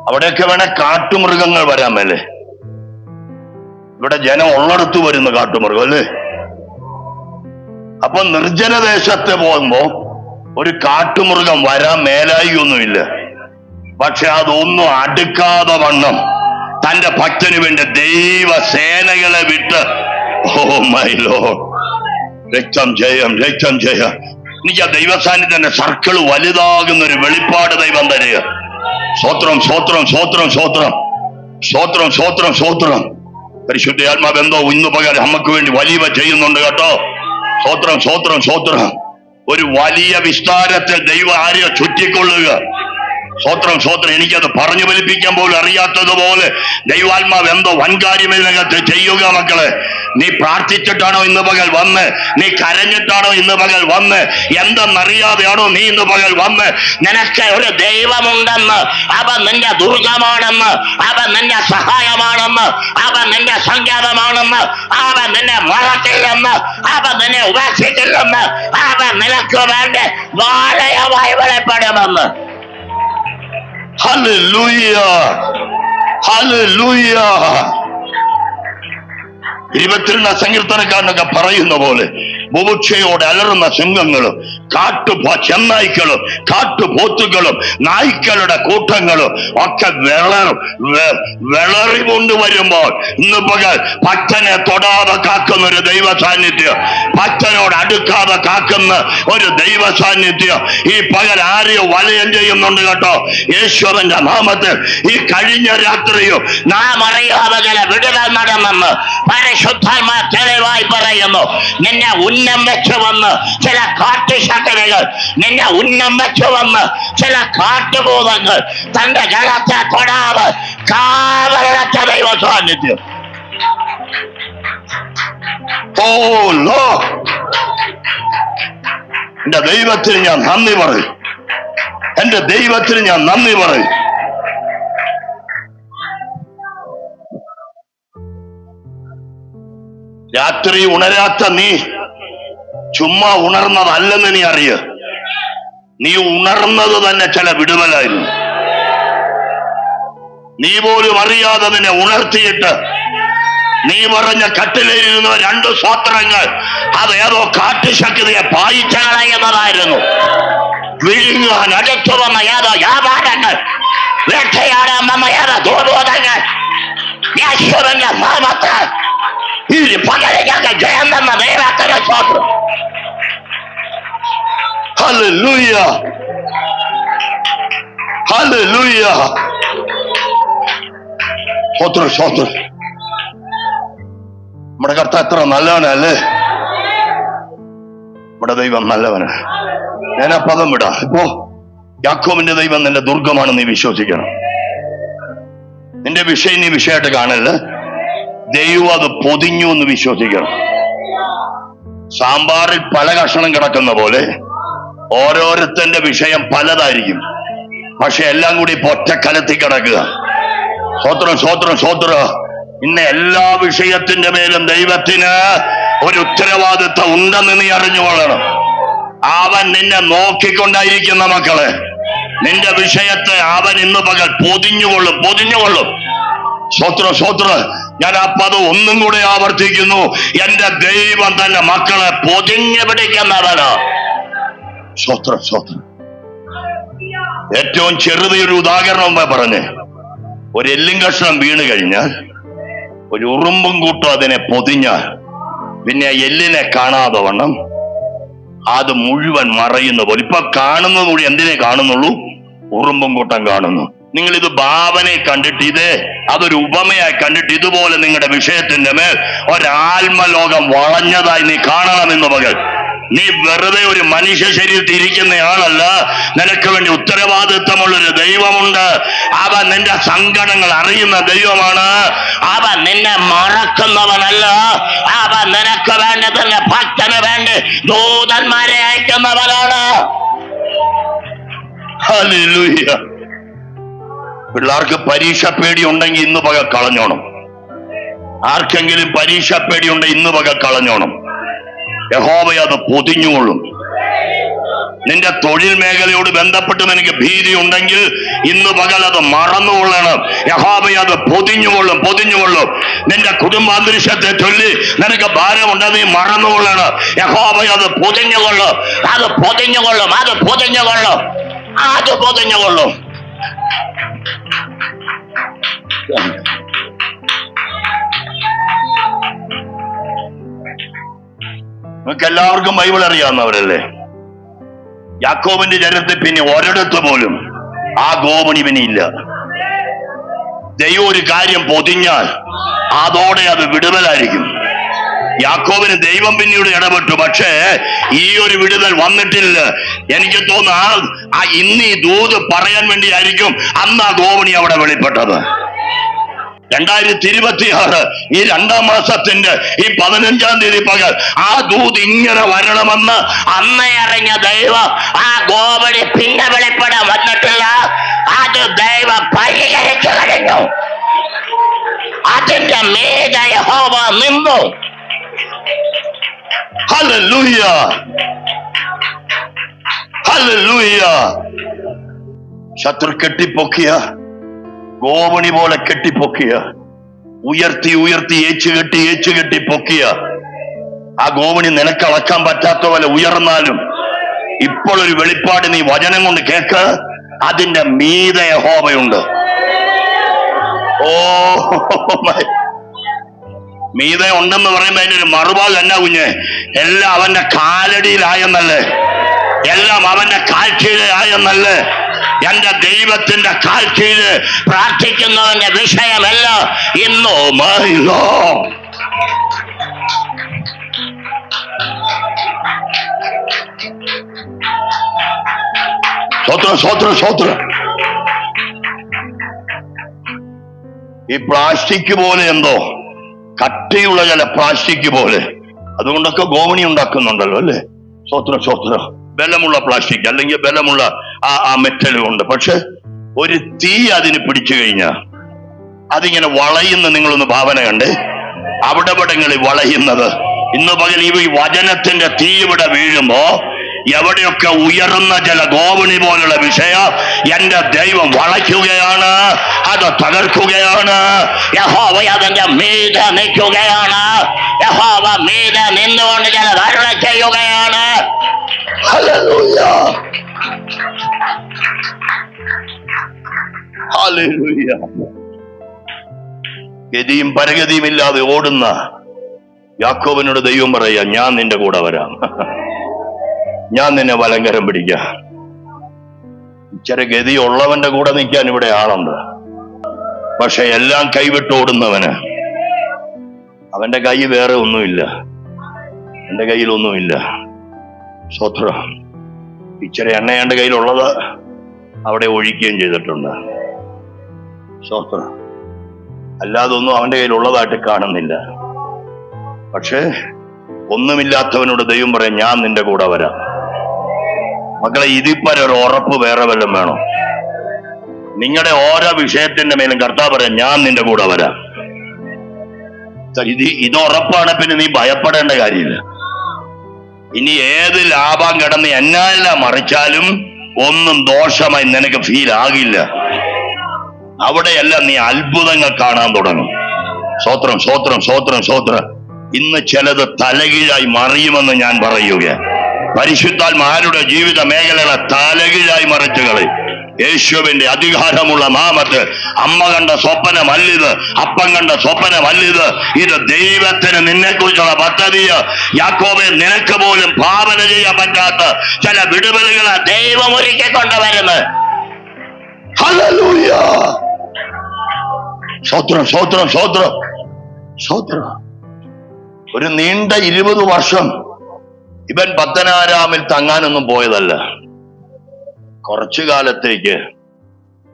അവിടെയൊക്കെ വേണേ കാട്ടുമൃഗങ്ങൾ വരാൻ മേലെ. ഇവിടെ ജനം ഉള്ളടത്ത് വരുന്ന കാട്ടുമൃഗം അല്ലേ. അപ്പൊ നിർജ്ജന ദേശത്ത് പോകുമ്പോ ഒരു കാട്ടുമൃഗം വരാൻ മേലായി ഒന്നുമില്ല. പക്ഷെ അതൊന്നും അടുക്കാതെ വണ്ണം തന്റെ ഭക്തന് വേണ്ടി ദൈവസേനകളെ വിട്ട്, ഓ മൈ ലോർഡ്, രക്തം ജയം രക്തം ജയം. എനിക്ക് ആ ദൈവസാന്നിധ്യത്തിന്റെ സർക്കിൾ വലുതാകുന്ന ഒരു വെളിപ്പാട് ദൈവം തരിക. സ്വോത്രം സ്വോത്രം സ്വോത്രം സ്വോത്രം സ്വോത്രം സ്വോത്രം സ്വോത്രം. പരിശുദ്ധാത്മാവ് എന്തോ ഇന്ന് പകരം നമുക്ക് വേണ്ടി വലിയ ചെയ്യുന്നുണ്ട് കേട്ടോ. സ്വോത്രം സ്വോത്രം സ്വോത്രം. ഒരു വലിയ വിസ്താരത്തിൽ ദൈവം ആരെയോ ചുറ്റിക്കൊള്ളുക. സ്വോത്രം സ്വോത്രം. എനിക്കത് പറഞ്ഞു ഫലിപ്പിക്കാൻ പോലും അറിയാത്തതുപോലെ ദൈവാത്മാവ് എന്തോ വൻകാര്യമേനകത്ത് ചെയ്യുക. മക്കളെ, നീ പ്രാർത്ഥിച്ചിട്ടാണോ ഇന്ന് പകൽ വന്ന്? നീ കരഞ്ഞിട്ടാണോ ഇന്ന് പകൽ വന്ന്? എന്തെന്നറിയാതെയാണോ നീ ഇന്ന് പകൽ വന്ന്? നിനക്ക് ഒരു ദൈവമുണ്ടെന്ന്, അവൻ നിന്റെ ദുർഗമാണെന്ന്, അവൻ നിന്റെ സഹായമാണെന്ന്, അവൻ നിന്റെ സങ്കേതമാണെന്ന്, അവൻ നിന്നെ മറക്കില്ലെന്ന്, അവൻ നിന്നെ ഉപേക്ഷിക്കില്ലെന്ന്, അവൻ നിനക്ക് വേണ്ടി വാഴയമായി വെളിപ്പെടുമെന്ന്. Hallelujah hallelujah. 22 സങ്കീർത്തനക്കാരനൊക്കെ പറയുന്ന പോലെ ബുഭുക്ഷയോടെ അലറുന്ന സിംഹങ്ങളും ചെന്നായ്ക്കളും കാട്ടുപോത്തുകളും നായ്ക്കളുടെ കൂട്ടങ്ങളും ഒക്കെ വിളറി കൊണ്ടുവരുമ്പോൾ ഇന്ന് പകൽ ഭക്തനെ തൊടാതെ കാക്കുന്ന ഒരു ദൈവ സാന്നിധ്യം, ഭക്തനോട് അടുക്കാതെ കാക്കുന്ന ഒരു ദൈവ സാന്നിധ്യം ഈ പകൽ ആരെയോ വലയം ചെയ്യുന്നുണ്ട് കേട്ടോ. യേശുവിന്റെ നാമത്തിൽ ഈ കഴിഞ്ഞ രാത്രിയും നാം അറിയാതെ ചില വിടുതൽ നടന്നെന്ന് പരിശുദ്ധാത്മാ തെളിവായി പറയുന്നു. നിന്നെ ഉന്നം വെച്ച് വന്ന് ചില കാട്ടുശക്തികൾ, നിന്നെ ഉന്നം വെച്ച് വന്ന് ചില കാട്ടുഭൂതങ്ങൾ തന്റെ ജലത്തെ തൊടാതെ കാവലച്ച ദൈവ സാന്നിധ്യം. ഓ ലോർഡ്, എന്റെ ദൈവത്തിന് ഞാൻ നന്ദി പറയും. എന്റെ ദൈവത്തിന് ഞാൻ നന്ദി പറയും. രാത്രി ഉണരാത്ത നീ ചുമ്മാ ഉണർന്നതല്ലെന്ന് നീ അറിയ. നീ ഉണർന്നത് തന്നെ ചില വിടുതലായിരുന്നു. നീ പോലും അറിയാതെ നിന്നെ ഉണർത്തിയിട്ട് നീ പറഞ്ഞ കട്ടിലിരുന്ന 2 സ്വോത്രങ്ങൾ അതേതോ കാട്ടുശക്തിയെ പായിച്ചു കളയുന്നതായിരുന്നു. വിഴുങ്ങാൻ അടുത്തു വന്ന ഏതോ വ്യാപാരങ്ങൾ, വേട്ടയാടാൻ വന്ന ഏതോ ദുർബോധങ്ങൾ യേശുവിന്റെ നാമത്തിൽ ഈ പകരങ്ങൾക്ക് ജയം തന്ന ദൈവത്തിന്റെ സ്തോത്രം. Hallelujah hallelujah. സ്തോത്രം സ്തോത്രം. നമ്മുടെ കർത്താവ് എത്ര നല്ലവനല്ലേ. നമ്മുടെ ദൈവം നല്ലവനാണ്. ഞാൻ ആ പദം വിടാം. ഇപ്പോ യാക്കോബിന്റെ ദൈവം നിന്റെ ദുർഗമാണ്, നീ വിശ്വസിക്കണം. നിന്റെ വിഷയം നീ വിഷയമായിട്ട് കാണല്ല. ദൈവം അത് പൊതിഞ്ഞു എന്ന് വിശ്വസിക്കണം. സാമ്പാറിൽ പല കഷണം കിടക്കുന്ന പോലെ ഓരോരുത്തന്റെ വിഷയം പലതായിരിക്കും, പക്ഷെ എല്ലാം കൂടി ഒറ്റക്കലത്തിൽ കിടക്കുക. സ്വോത്രം സ്വോത്രം സ്വോത്ര. ഇന്ന് എല്ലാ വിഷയത്തിന്റെ മേലും ദൈവത്തിന് ഒരു ഉത്തരവാദിത്വം ഉണ്ടെന്ന് നീ അറിഞ്ഞുകൊള്ളണം. അവൻ നിന്നെ നോക്കിക്കൊണ്ടായിരിക്കുന്ന മക്കളെ, നിന്റെ വിഷയത്തെ അവൻ ഇന്ന് പകൽ പൊതിഞ്ഞുകൊള്ളും പൊതിഞ്ഞുകൊള്ളും. സ്വോത്ര സ്വോത്ര. ഞാൻ ആ പദം ഒന്നും കൂടെ ആവർത്തിക്കുന്നു. എന്റെ ദൈവം തന്നെ മക്കളെ പൊതിഞ്ഞു പിടിക്കുന്നവന്. സ്വോത്ര സ്വോത്ര. ഏറ്റവും ചെറുതൊരു ഉദാഹരണം പറഞ്ഞേ, ഒരു എല്ലും കഷ്ണം വീണ് കഴിഞ്ഞാൽ ഒരു ഉറുമ്പും കൂട്ടും അതിനെ പൊതിഞ്ഞാൽ പിന്നെ എല്ലിനെ കാണാതെ വണ്ണം അത് മുഴുവൻ മറയുന്ന പോലെ. ഇപ്പൊ കാണുന്നത് കൂടി എന്തിനെ കാണുന്നുള്ളൂ? ഉറുമ്പും കൂട്ടം കാണുന്നു. നിങ്ങൾ ഇത് ഭാവനയെ കണ്ടിട്ട് അതൊരു ഉപമയായി കണ്ടിട്ട് ഇതുപോലെ നിങ്ങളുടെ വിഷയത്തിന്റെ മേൽ ഒരാത്മലോകം വളഞ്ഞതായി നീ കാണണമെന്ന് പകൽ. നീ വെറുതെ ഒരു മനുഷ്യ ശരീരത്തിൽ ഇരിക്കുന്നയാളല്ല. നിനക്ക് വേണ്ടി ഉത്തരവാദിത്വമുള്ളൊരു ദൈവമുണ്ട്. അവൻ നിന്റെ സങ്കടങ്ങൾ അറിയുന്ന ദൈവമാണ്. അവൻ നിന്നെ മറക്കുന്നവനല്ല. അവൻ നിനക്ക് വേണ്ടി തന്നെ ഭക്തന് വേണ്ടി ദൂതന്മാരെ അയക്കുന്നവനാണ്. ഹല്ലേലൂയ. പിള്ളേർക്ക് പരീക്ഷ പേടി ഉണ്ടെങ്കിൽ ഇന്ന് പകൽ കളഞ്ഞോണം. ആർക്കെങ്കിലും പരീക്ഷ പേടി ഉണ്ടെങ്കിൽ ഇന്ന് പകൽ കളഞ്ഞോണം. യഹോവ അത് പൊതിഞ്ഞുകൊള്ളും. നിന്റെ തൊഴിൽ മേഖലയോട് ബന്ധപ്പെട്ട് നിനക്ക് ഭീതി ഉണ്ടെങ്കിൽ ഇന്ന് പകൽ അത് മറന്നുകൊള്ളണം. യഹോവ അത് പൊതിഞ്ഞുകൊള്ളും. നിന്റെ കുടുംബാന്തരീക്ഷത്തെ ചൊല്ലി നിനക്ക് ഭാരമുണ്ട്, നീ മറന്നുകൊള്ളണം. യഹോവ അത് പൊതിഞ്ഞുകൊള്ളും. നിങ്ങൾക്ക് എല്ലാവർക്കും ബൈബിൾ അറിയാവുന്നവരല്ലേ? യാക്കോബിന്റെ ചരിത്രത്തിൽ പിന്നെ ഒരിടത്ത് പോലും ആ ഗോമണി പിന്നെ ഇല്ല. ദൈവം ഒരു കാര്യം പൊതിഞ്ഞാൽ അതോടെ അത് വിടുതലായിരിക്കും. യാക്കോബിന് ദൈവം പിന്നീട് ഇടപെട്ടു, പക്ഷേ ഈ ഒരു വിടുതൽ വന്നിട്ടില്ല. എനിക്ക് തോന്നുന്നു ഇന്ന് ഈ ദൂത് പറയാൻ വേണ്ടിയായിരിക്കും അന്ന് ആ ഗോമണി അവിടെ വെളിപ്പെട്ടത്. 2026 ഈ 2-ാം മാസത്തിന്റെ ഈ 15-ാം തീയതി പകൽ ആ ദൂത് ഇങ്ങനെ വരണമെന്ന് അന്നേ അറിഞ്ഞ ദൈവം ആ ഗോമണി പിന്നെ വെളിപ്പെടാൻ വന്നിട്ടില്ല. അത് ദൈവം പരിഹരിച്ചു കഴിഞ്ഞു. അതിന്റെ മീതെ യഹോവ നിന്നു. Hallelujah, hallelujah. ശത്രു കെട്ടിപ്പൊക്കിയ ഗോമണി പോലെ കെട്ടിപ്പൊക്കിയ, ഉയർത്തി ഏച്ചുകെട്ടി പൊക്കിയ ആ ഗോമണി നിനക്ക് അളക്കാൻ പറ്റാത്ത പോലെ ഉയർന്നാലും ഇപ്പോൾ ഒരു വെളിപ്പാട് നീ വചനം കൊണ്ട് കേക്ക്. അതിന്റെ മീതെ യഹോവയുണ്ട്. ഓ, മീതെ ഉണ്ടെന്ന് പറയുമ്പോ അതിന്റെ ഒരു മറുഭാഗം എന്നാ കുഞ്ഞ്? എല്ലാം അവന്റെ കാലടിയിലായെന്നല്ലേ, എല്ലാം അവന്റെ കാഴ്ചയിലായെന്നല്ലേ. എന്റെ ദൈവത്തിന്റെ കാഴ്ചയില് പ്രാർത്ഥിക്കുന്നവന്റെ വിഷയമല്ല ഇന്നോ മൈലോ. സ്വത്രം ഈ പ്ലാസ്റ്റിക് പോലെ എന്തോ കട്ടിയുള്ള ചില പ്ലാസ്റ്റിക് പോലെ അതുകൊണ്ടൊക്കെ ഗോമണി ഉണ്ടാക്കുന്നുണ്ടല്ലോ അല്ലേ? സ്വത്രം ബലമുള്ള പ്ലാസ്റ്റിക് അല്ലെങ്കിൽ ബലമുള്ള ആ മെറ്റൽ കൊണ്ട്. പക്ഷെ ഒരു തീ അതിന് പിടിച്ചു കഴിഞ്ഞാൽ അതിങ്ങനെ വളയുന്ന നിങ്ങളൊന്ന് ഭാവന കണ്ടേ. അവിടെവിടങ്ങളിൽ വളയുന്നത്. ഇന്ന് പകൽ ഈ വചനത്തിന്റെ തീ ഇവിടെ വീഴുമ്പോ എവിടെയൊക്കെ ഉയർന്ന ചില ഗോവണി പോലുള്ള വിഷയം എന്റെ ദൈവം വളയ്ക്കുകയാണ്, അത് തകർക്കുകയാണ്. യഹോവ അതിന്റെ മീതെ നിൽക്കുകയാണ്. യഹോവ മീതെ നിന്നുകൊണ്ട് ചില ധാരണ ചെയ്യുകയാണ്. Hallelujah, hallelujah. ഗതിയും പരഗതിയും ഇല്ലാതെ ഓടുന്ന യാക്കോബിനോട് ദൈവം പറയാ, ഞാൻ നിന്റെ കൂടെ വരാം, ഞാൻ നിന്നെ വലങ്കരം പിടിക്കാം. ഇച്ചിരി ഗതി ഉള്ളവന്റെ കൂടെ നിൽക്കാൻ ഇവിടെ ആളുണ്ട്. പക്ഷെ എല്ലാം കൈവിട്ടോടുന്നവന് അവന്റെ കൈ വേറെ ഒന്നുമില്ല, എന്റെ കയ്യിലൊന്നുമില്ല. സ്വത്രം ഇച്ചിരി എണ്ണ എന്റെ കയ്യിലുള്ളത് അവിടെ ഒഴിക്കുകയും ചെയ്തിട്ടുണ്ട്. സ്വത്രം അല്ലാതൊന്നും അവന്റെ കയ്യിലുള്ളതായിട്ട് കാണുന്നില്ല. പക്ഷേ ഒന്നുമില്ലാത്തവനോട് ദൈവം പറയാം, ഞാൻ നിന്റെ കൂടെ വരാം. മക്കളെ, ഇതിപ്പരൊരു ഉറപ്പ് വേറെ വല്ലതും വേണോ? നിങ്ങളുടെ ഓരോ വിഷയത്തിന്റെ മേലും കർത്താവ് പറയാം, ഞാൻ നിന്റെ കൂടെ വരാം. ഇത് ഉറപ്പാണ്. പിന്നെ നീ ഭയപ്പെടേണ്ട കാര്യമില്ല. ഇനി ഏത് ലാഭം കിടന്ന് എന്നാലെല്ലാം മറിച്ചാലും ഒന്നും ദോഷമായി നിനക്ക് ഫീൽ ആകില്ല. അവിടെയെല്ലാം നീ അത്ഭുതങ്ങൾ കാണാൻ തുടങ്ങും. സ്വത്രം ഇന്ന് ചിലത് തലകീഴായി മറിയുമെന്ന് ഞാൻ പറയുക. പരിശുദ്ധാത്മാരുടെ ജീവിത മേഖലകളെ തലകീഴായി മറിച്ചുകളെ. യേശുവിന്റെ അധികാരമുള്ള നാമത്തിൽ. അമ്മ കണ്ട സ്വപ്നമല്ലിത്, അപ്പം കണ്ട സ്വപ്നമല്ലിത്. ഇത് ദൈവത്തിന് നിന്നെ കുറിച്ചുള്ള പദ്ധതിയോ. യാക്കോബേ, നിനക്ക് പോലും ഭാവന ചെയ്യാൻ പറ്റാത്ത ചില വിടുതലുകളെ ദൈവം ഒരുക്കി കൊണ്ടുവരുന്നത്. ഹല്ലേലൂയ. സ്തോത്രം, സ്തോത്രം, സ്തോത്രം, സ്തോത്രം. ഒരു നീണ്ട 20 വർഷം ഇവൻ പത്തനാരാമിൽ തങ്ങാനൊന്നും പോയതല്ല. കുറച്ചു കാലത്തേക്ക്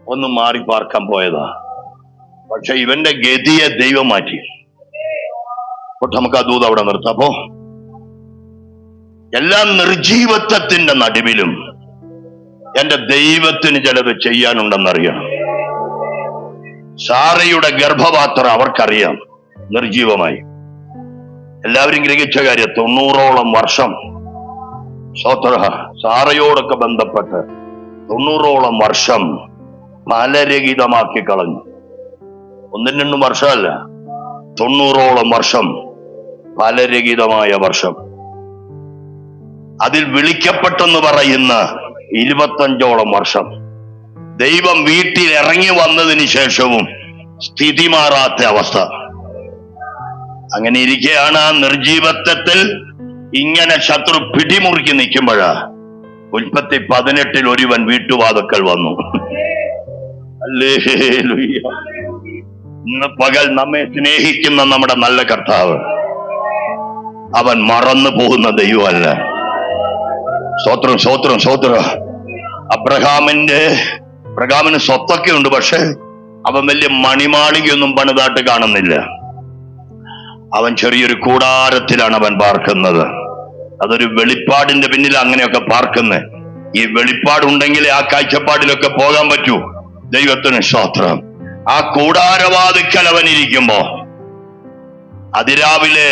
ഒന്ന് മാറി പാർക്കാൻ പോയതാ. പക്ഷെ ഇവന്റെ ഗതിയെ ദൈവം മാറ്റി. നമുക്ക് ആ ദൂത് അവിടെ നിർത്താം. അപ്പോ എല്ലാ നിർജീവത്വത്തിന്റെ നടുവിലും എന്റെ ദൈവത്തിന് ചിലത് ചെയ്യാനുണ്ടെന്നറിയണം. സാറയുടെ ഗർഭപാത്രം അവർക്കറിയാം നിർജീവമായി. എല്ലാവരും ഗ്രഹിച്ച കാര്യം, 90ഓളം വർഷം സാറയോടൊക്കെ ബന്ധപ്പെട്ട് 90ഓളം വർഷം ഫലരഹിതമാക്കി കളഞ്ഞു. 1-2 വർഷമല്ല, 90ഓളം വർഷം ഫലരഹിതമായ വർഷം. അതിൽ വിളിക്കപ്പെട്ടെന്ന് പറയുന്ന 25ഓളം വർഷം. ദൈവം വീട്ടിൽ ഇറങ്ങി വന്നതിന് ശേഷവും സ്ഥിതി മാറാത്ത അവസ്ഥ. അങ്ങനെ ഇരിക്കെയാണ് ആ നിർജീവത്വത്തിൽ ഇങ്ങനെ ശത്രു പിടിമുറുക്കി നിൽക്കുമ്പോഴാ ഉൽപ്പത്തി 18 ഒരുവൻ വീട്ടുവാതുക്കൽ വന്നു. ഹല്ലേലൂയ. ഇന്ന് പകൽ നമ്മെ സ്നേഹിക്കുന്ന നമ്മുടെ നല്ല കർത്താവ്, അവൻ മറന്നു പോകുന്ന ദൈവമല്ല. സ്തോത്രം, സ്തോത്രം, സ്തോത്രം. അബ്രഹാമിന് സ്വത്തൊക്കെ ഉണ്ട്, പക്ഷെ അവൻ വലിയ മണിമാളികയൊന്നും പണിതാട്ട് കാണുന്നില്ല. അവൻ ചെറിയൊരു കൂടാരത്തിലാണ് അവൻ പാർക്കുന്നത്. അതൊരു വെളിപ്പാടിന്റെ പിന്നിൽ അങ്ങനെയൊക്കെ പാർക്കുന്നത്. ഈ വെളിപ്പാടുണ്ടെങ്കിലേ ആ കാഴ്ചപ്പാടിലൊക്കെ പോകാൻ പറ്റൂ. ദൈവത്തിന് സ്തോത്രം. ആ കൂടാരവാതിക്കൽ അവൻ ഇരിക്കുമ്പോ അതിരാവിലെ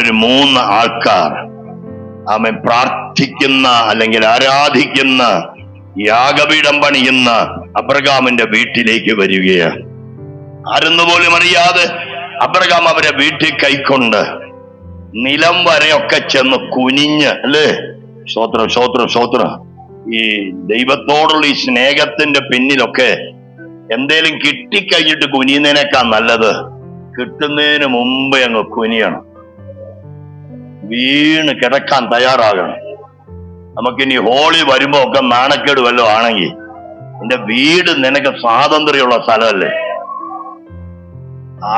ഒരു 3 ആൾക്കാർ പ്രാർത്ഥിക്കുന്ന അല്ലെങ്കിൽ ആരാധിക്കുന്ന, യാഗപീഠം പണിയുന്ന അബ്രഹാമിന്റെ വീട്ടിലേക്ക് വരികയാണ്. ആരെന്ന് പോലും അറിയാതെ അബ്രഹാം അവരെ വീട്ടിൽ കൈക്കൊണ്ട് നിലം വരെയൊക്കെ ചെന്ന് കുനിഞ്ഞ്, അല്ലേ? സ്തോത്രം, സ്തോത്രം, സ്തോത്രം. ഈ ദൈവത്തോടുള്ള ഈ സ്നേഹത്തിന്റെ പിന്നിലൊക്കെ എന്തേലും കിട്ടിക്കഴിഞ്ഞിട്ട് കുനിയുന്നതിനേക്കാൾ നല്ലത് കിട്ടുന്നതിന് മുമ്പേ അങ്ങ് കുനിയണം. വീണ് കിടക്കാൻ തയ്യാറാകണം. നമുക്കിനി ഹോളി വരുമ്പോ ഒക്കെ നാണക്കേട് വല്ലതും ആണെങ്കിൽ, എന്റെ വീട് നിനക്ക് സ്വാതന്ത്ര്യമുള്ള സ്ഥലമല്ലേ,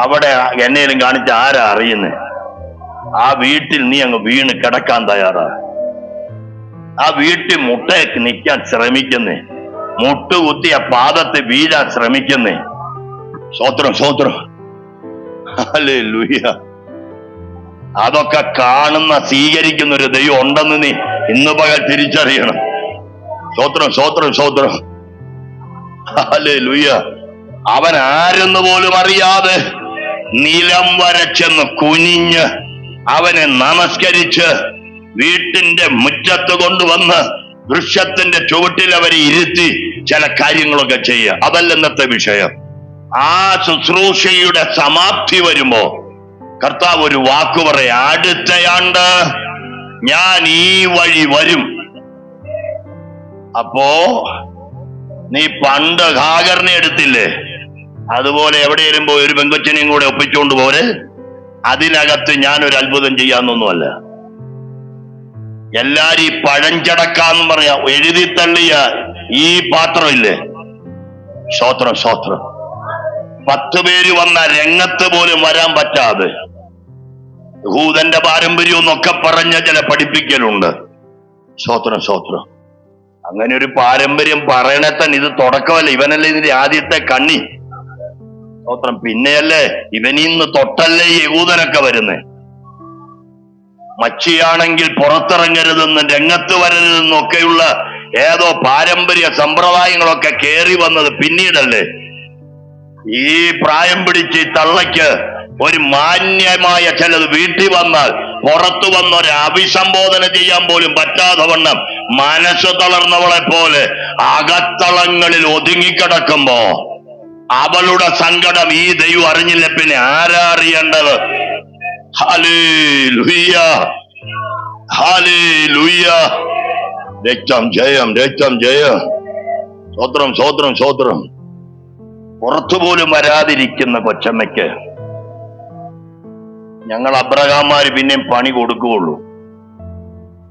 അവിടെ എന്നേലും കാണിച്ച് ആരാ അറിയുന്നേ? ആ വീട്ടിൽ നീ അങ്ങ് വീണ് കിടക്കാൻ തയ്യാറാ. ആ വീട്ടിൽ മുട്ടയ്ക്ക് നിൽക്കാൻ ശ്രമിക്കുന്നേ, മുട്ടുകുത്തിയ പാദത്തെ വീഴാൻ ശ്രമിക്കുന്നേ. സ്തോത്രം, സ്തോത്രം. ഹല്ലേലൂയ. അതൊക്കെ കാണുന്ന സ്വീകരിക്കുന്ന ഒരു ദൈവം ഉണ്ടെന്ന് നീ ഇന്ന് പകൽ തിരിച്ചറിയണം. സ്തോത്രം, സ്തോത്രം, സ്തോത്രം. ഹല്ലേലൂയ. അവൻ ആരെന്ന് പോലും അറിയാതെ നിലം വരച്ചെന്ന് കുനിഞ്ഞ് അവനെ നമസ്കരിച്ച് വീട്ടിന്റെ മുറ്റത്ത് കൊണ്ടുവന്ന് വൃക്ഷത്തിന്റെ ചുവട്ടിൽ അവരെ ഇരുത്തി ചില കാര്യങ്ങളൊക്കെ ചെയ്യുക. അതല്ല ഇന്നത്തെ വിഷയം. ആ ശുശ്രൂഷയുടെ സമാപ്തി വരുമ്പോ കർത്താവ് ഒരു വാക്ക് പറയാ, അടുത്തയാണ്ട് ഞാൻ ഈ വഴി വരും. അപ്പോ നീ പണ്ട് ഹാഗറിനെ എടുത്തില്ലേ, അതുപോലെ എവിടെ വരുമ്പോ ഒരു പെങ്കൊച്ചിനെയും കൂടെ ഒപ്പിച്ചുകൊണ്ട് പോരെ. അതിനകത്ത് ഞാനൊരു അത്ഭുതം ചെയ്യാന്നൊന്നുമല്ല. എല്ലാരും ഈ പഴഞ്ചടക്കാന്ന് പറയാ എഴുതി തള്ളിയ ഈ പാത്രം ഇല്ലേ, സ്തോത്രം, സ്തോത്രം. 10 പേര് വന്ന രംഗത്ത് പോലും വരാൻ പറ്റാതെ യഹൂദന്റെ പാരമ്പര്യം എന്നൊക്കെ പറഞ്ഞ ചില പഠിപ്പിക്കലുണ്ട്. സ്തോത്രം, സ്തോത്രം. അങ്ങനെ ഒരു പാരമ്പര്യം പറയണത്തൻ ഇത് തുടക്കമല്ല, ഇവനല്ലേ ഇതിന്റെ ആദ്യത്തെ കണ്ണി. സ്തോത്രം. പിന്നെയല്ലേ ഇവനിന്ന് തൊട്ടല്ലേ ഈ യഹൂദനൊക്കെ വരുന്നേ. മച്ചിയാണെങ്കിൽ പുറത്തിറങ്ങരുതെന്നും രംഗത്ത് വരരുതെന്നും ഒക്കെയുള്ള ഏതോ പാരമ്പര്യ സമ്പ്രദായങ്ങളൊക്കെ കയറി വന്നത് പിന്നീടല്ലേ. ഈ പ്രായം പിടിച്ച് തള്ളയ്ക്ക് ഒരു മാന്യമായ ചിലത് വീട്ടിൽ വന്നാൽ പുറത്തു വന്ന ഒരു അഭിസംബോധന ചെയ്യാൻ പോലും പറ്റാതെ വണ്ണം മനസ്സ് തളർന്നവളെ പോലെ അകത്തളങ്ങളിൽ ഒതുങ്ങിക്കിടക്കുമ്പോ അവളുടെ സങ്കടം ഈ ദൈവം അറിഞ്ഞില്ല, പിന്നെ ആരാ അറിയേണ്ടത്? Hallelujah, hallelujah. രക്തം ജയം, രക്തം ജയം. സ്വത്രം സ്വത്രം സ്വത്രം. പുറത്തുപോലും വരാതിരിക്കുന്ന കൊച്ചമ്മയ്ക്ക് ഞങ്ങൾ അബ്രഹാമാര് പിന്നെയും പണി കൊടുക്കുകയുള്ളൂ.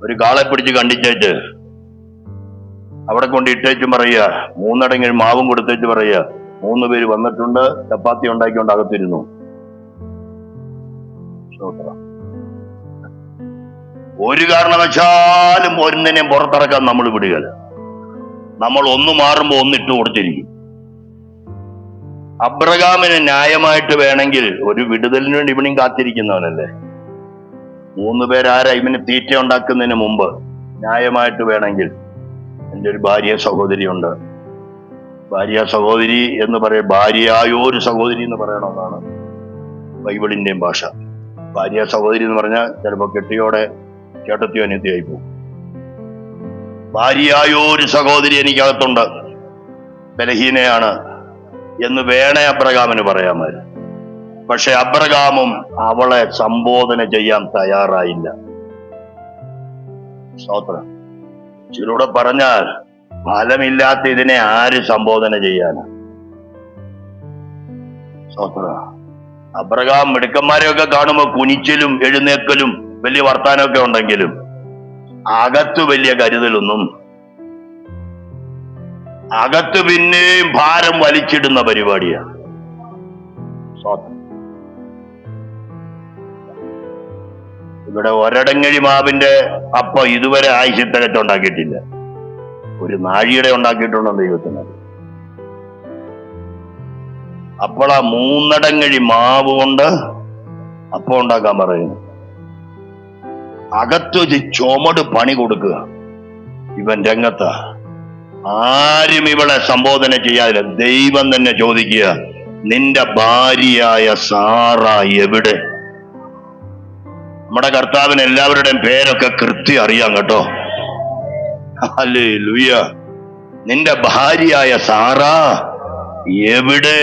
ഒരു കാളെ പിടിച്ച് കണ്ടിച്ചേച്ച് അവിടെ കൊണ്ട് ഇട്ടേച്ചും പറയുക, 3 അടങ്ങി മാവും കൊടുത്തേച്ച് പറയുക, 3 പേര് വന്നിട്ടുണ്ട്, ചപ്പാത്തി ഉണ്ടാക്കിക്കൊണ്ട് അകത്തിരുന്നു. ഒരു കാരണവശാലും ഒന്നിനെയും പുറത്തിറക്കാൻ നമ്മൾ വിടുകയില്ല. നമ്മൾ ഒന്ന് മാറുമ്പോ ഒന്നിട്ട് കൊടുത്തിരിക്കും. അബ്രഹാമിന് ന്യായമായിട്ട് വേണമെങ്കിൽ ഒരു വിടുതലിന് വേണ്ടി ഇവനെയും കാത്തിരിക്കുന്നവനല്ലേ. 3 പേരാരാ ഇവന് തീറ്റ ഉണ്ടാക്കുന്നതിന് മുമ്പ് ന്യായമായിട്ട് വേണമെങ്കിൽ എൻ്റെ ഒരു ഭാര്യ സഹോദരിയുണ്ട്. ഭാര്യ സഹോദരി എന്ന് പറയും, ഭാര്യയായൊരു സഹോദരി എന്ന് പറയണമെന്നാണ് ബൈബിളിന്റെയും ഭാഷ. ഭാര്യ സഹോദരി എന്ന് പറഞ്ഞാൽ ചിലപ്പോൾ കെട്ടിയോടെ ചേട്ടത്തിയോ അനിയത്തിയായി പോകും. ഭാര്യയായൊരു സഹോദരി എനിക്കകത്തുണ്ട്, ബലഹീനയാണ് എന്ന് വേണേ അബ്രഹാമിന് പറയാമായിരുന്നു. പക്ഷെ അബ്രഹാമും അവളെ സംബോധന ചെയ്യാൻ തയ്യാറായില്ല. സ്തോത്രം. ഇതിലൂടെ പറഞ്ഞാൽ ഫലമില്ലാത്ത ഇതിനെ ആര് സംബോധന ചെയ്യാനാ? സ്തോത്രം. അബ്രഹാം മിടുക്കന്മാരെയൊക്കെ കാണുമ്പോ കുനിച്ചിലും എഴുന്നേക്കലും വലിയ വർത്താനമൊക്കെ ഉണ്ടെങ്കിലും അകത്ത് വലിയ കരുതലൊന്നും, അകത്ത് പിന്നെയും ഭാരം വലിച്ചിടുന്ന പരിപാടിയാണ്. ഇവിടെ ഒരടങ്ങഴി മാവിന്റെ അപ്പം ഇതുവരെ ആഴ്ചത്തിനകത്ത് ഉണ്ടാക്കിയിട്ടില്ല. ഒരു നാഴിയുടെ ഉണ്ടാക്കിയിട്ടുണ്ടോ ദൈവത്തിന്? അപ്പോൾ ആ 3 അടങ്ങഴി മാവ് കൊണ്ട് അപ്പം ഉണ്ടാക്കാൻ പറയുന്നു. അകത്ത് ചുമട് പണി കൊടുക്കുക. ഇവൻ രംഗത്താ. ആരും ഇവളെ സംബോധന ചെയ്യാതില്ല. ദൈവം തന്നെ ചോദിക്കുക, നിന്റെ ഭാര്യയായ സാറ എവിടെ? നമ്മുടെ കർത്താവിന് എല്ലാവരുടെയും പേരൊക്കെ കൃത്യം അറിയാം കേട്ടോ. ഹല്ലേലൂയ. നിന്റെ ഭാര്യയായ സാറ എവിടെ?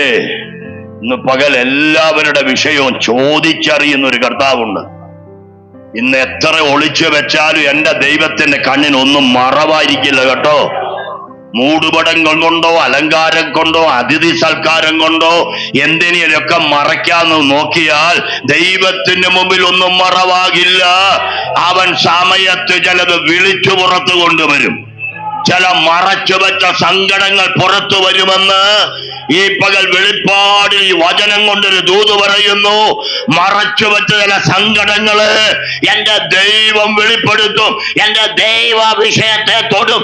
ഇന്ന് പകൽ എല്ലാവരുടെ വിഷയവും ചോദിച്ചറിയുന്ന ഒരു കർത്താവുണ്ട്. ഇന്ന് എത്ര ഒളിച്ചു വെച്ചാലും എന്റെ ദൈവത്തിന്റെ കണ്ണിനൊന്നും മറവായിരിക്കില്ല കേട്ടോ. മൂടുപടങ്ങൾ കൊണ്ടോ അലങ്കാരം കൊണ്ടോ അതിഥി സൽക്കാരം കൊണ്ടോ എന്തിനൊക്കെ മറയ്ക്കാന്ന് നോക്കിയാൽ ദൈവത്തിന് മുമ്പിൽ ഒന്നും മറവാകില്ല. അവൻ സമയത്ത് ചിലത് വിളിച്ചു പുറത്തു കൊണ്ടുവരും. ചില മറച്ചു വെച്ച സങ്കടങ്ങൾ പുറത്തു വരുമെന്ന് ഈ പകൽ വെളിപ്പാടിൽ ഈ വചനം കൊണ്ടൊരു ദൂത് പറയുന്നു. മറച്ചു വെച്ച ചില സങ്കടങ്ങള് എന്റെ ദൈവം വെളിപ്പെടുത്തും. എന്റെ ദൈവ വിഷയത്തെ തൊടും.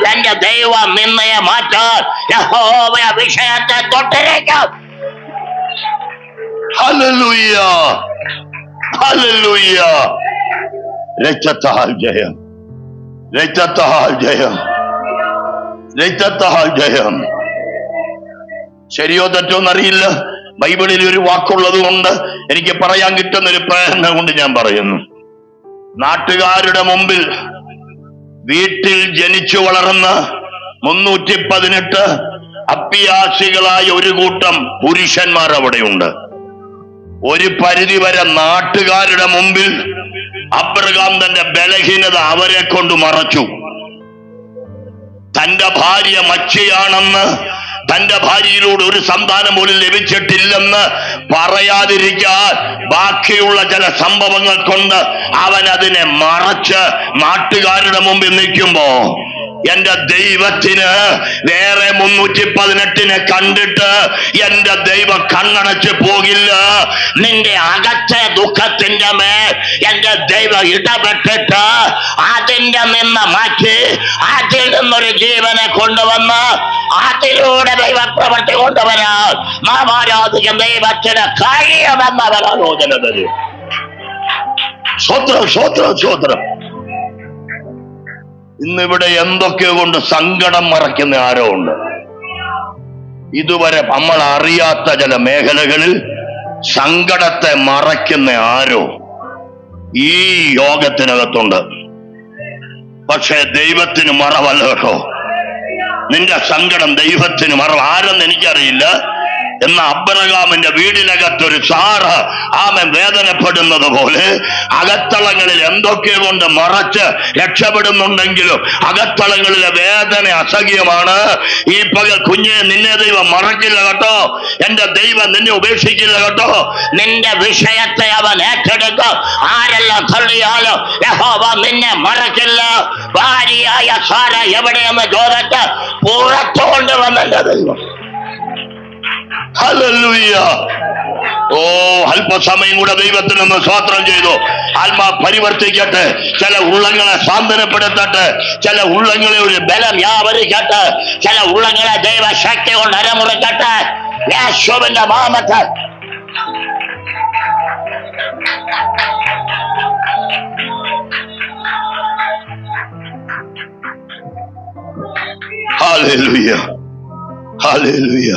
എന്റെ ദൈവം നിന്നയെ മാറ്റാൻ യഹോവ വിഷയത്തെ തൊട്ടിരിക്കും. Hallelujah, hallelujah. രക്തത്താൽ ജയം, രക്തത്താൽ ജയം, രക്തത്താൽ ജയം. ശരിയോ തെറ്റോ എന്നറിയില്ല. ബൈബിളിൽ ഒരു വാക്കുള്ളത് കൊണ്ട് എനിക്ക് പറയാൻ കിട്ടുന്ന ഒരു പ്രേരണ കൊണ്ട് ഞാൻ പറയുന്നു. നാട്ടുകാരുടെ മുമ്പിൽ വീട്ടിൽ ജനിച്ചു വളർന്ന 318 അഭ്യാസികളായ ഒരു കൂട്ടം പുരുഷന്മാർ അവിടെയുണ്ട്. ഒരു പരിധിവരെ നാട്ടുകാരുടെ മുമ്പിൽ അബ്രഹാം തന്റെ ബലഹീനത അവരെ കൊണ്ട് മറച്ചു. തന്റെ ഭാര്യ മച്ചിയാണെന്ന്, തന്റെ ഭാര്യയിലൂടെ ഒരു സന്താനം പോലും ലഭിച്ചിട്ടില്ലെന്ന് പറയാതിരിക്കാൻ ബാക്കിയുള്ള ചില സംഭവങ്ങൾ കൊണ്ട് അവൻ അതിനെ മറച്ച് നാട്ടുകാരുടെ മുമ്പിൽ നിൽക്കുമ്പോ എന്റെ ദൈവത്തിന് വേറെ 318 കണ്ടിട്ട് എന്റെ ദൈവം കണ്ണടച്ച് പോകില്ല. നിന്റെ അകത്തെ ദുഃഖത്തിന്റെ മേൽ എന്റെ ദൈവം ഇടപെട്ടിട്ട് അതിന്റെ നിന്ന് മാറ്റി അതിൽ നിന്നൊരു ജീവനെ കൊണ്ടുവന്ന് അതിലൂടെ ദൈവപ്രവൃത്തി കൊണ്ടുവരാൻ നാം ആരാധിക്കുന്ന ദൈവത്തിന് കഴിയുമെന്നവർ ആലോചന തരും. സ്വത്രം സ്വത്രം സ്വത്രം. ഇന്നിവിടെ എന്തൊക്കെ കൊണ്ട് സങ്കടം മറയ്ക്കുന്ന ആരോ ഉണ്ട്. ഇതുവരെ നമ്മൾ അറിയാത്ത ചില മേഖലകളിൽ സങ്കടത്തെ മറയ്ക്കുന്ന ആരോ ഈ യോഗത്തിനകത്തുണ്ട്. പക്ഷെ ദൈവത്തിന് മറവല്ല കേട്ടോ. നിന്റെ സങ്കടം ദൈവത്തിന് മറവ്. ആരെന്ന് എനിക്കറിയില്ല. എന്ന അബ്രഹാമിന്റെ വീടിനകത്തൊരു സാറ് ആമൻ വേദനപ്പെടുന്നത് പോലെ അകത്തളങ്ങളിൽ എന്തൊക്കെ കൊണ്ട് മറച്ച് രക്ഷപ്പെടുന്നുണ്ടെങ്കിലും അകത്തളങ്ങളിലെ വേദന അസഹ്യമാണ്. ഈ പകൽ കുഞ്ഞെ, നിന്നെ ദൈവം മറക്കില്ല കേട്ടോ. എന്റെ ദൈവം നിന്നെ ഉപേക്ഷിക്കില്ല കേട്ടോ. നിന്റെ വിഷയത്തെ അവൻ ഏറ്റെടുക്കും. ആരെല്ലാം തള്ളിയാലും യഹോവ നിന്നെ മറക്കില്ല. ഭാര്യയായ സാര എവിടെയെന്ന് ചോദിച്ച് പുറത്തുകൊണ്ട് വന്നെന്റെ ദൈവം. ഹല്ലേലൂയ. ഓ, അല്പസമയം കൂടെ ദൈവത്തിനൊന്ന് സ്തോത്രം ചെയ്തു. ആത്മാ പരിവർത്തിക്കട്ടെ. ചില ഉള്ളങ്ങളെ സാന്ത്വനപ്പെടുത്തട്ടെ. ചില ഉള്ളങ്ങളെ ഒരു ബലം വ്യാപരിക്കട്ടെ. ചില ഉള്ളങ്ങളെ ദൈവശക്തി കൊണ്ട് അരമുറിക്കട്ടെ. യേശുവിന്റെ നാമത്തിൽ. Hallelujah, hallelujah,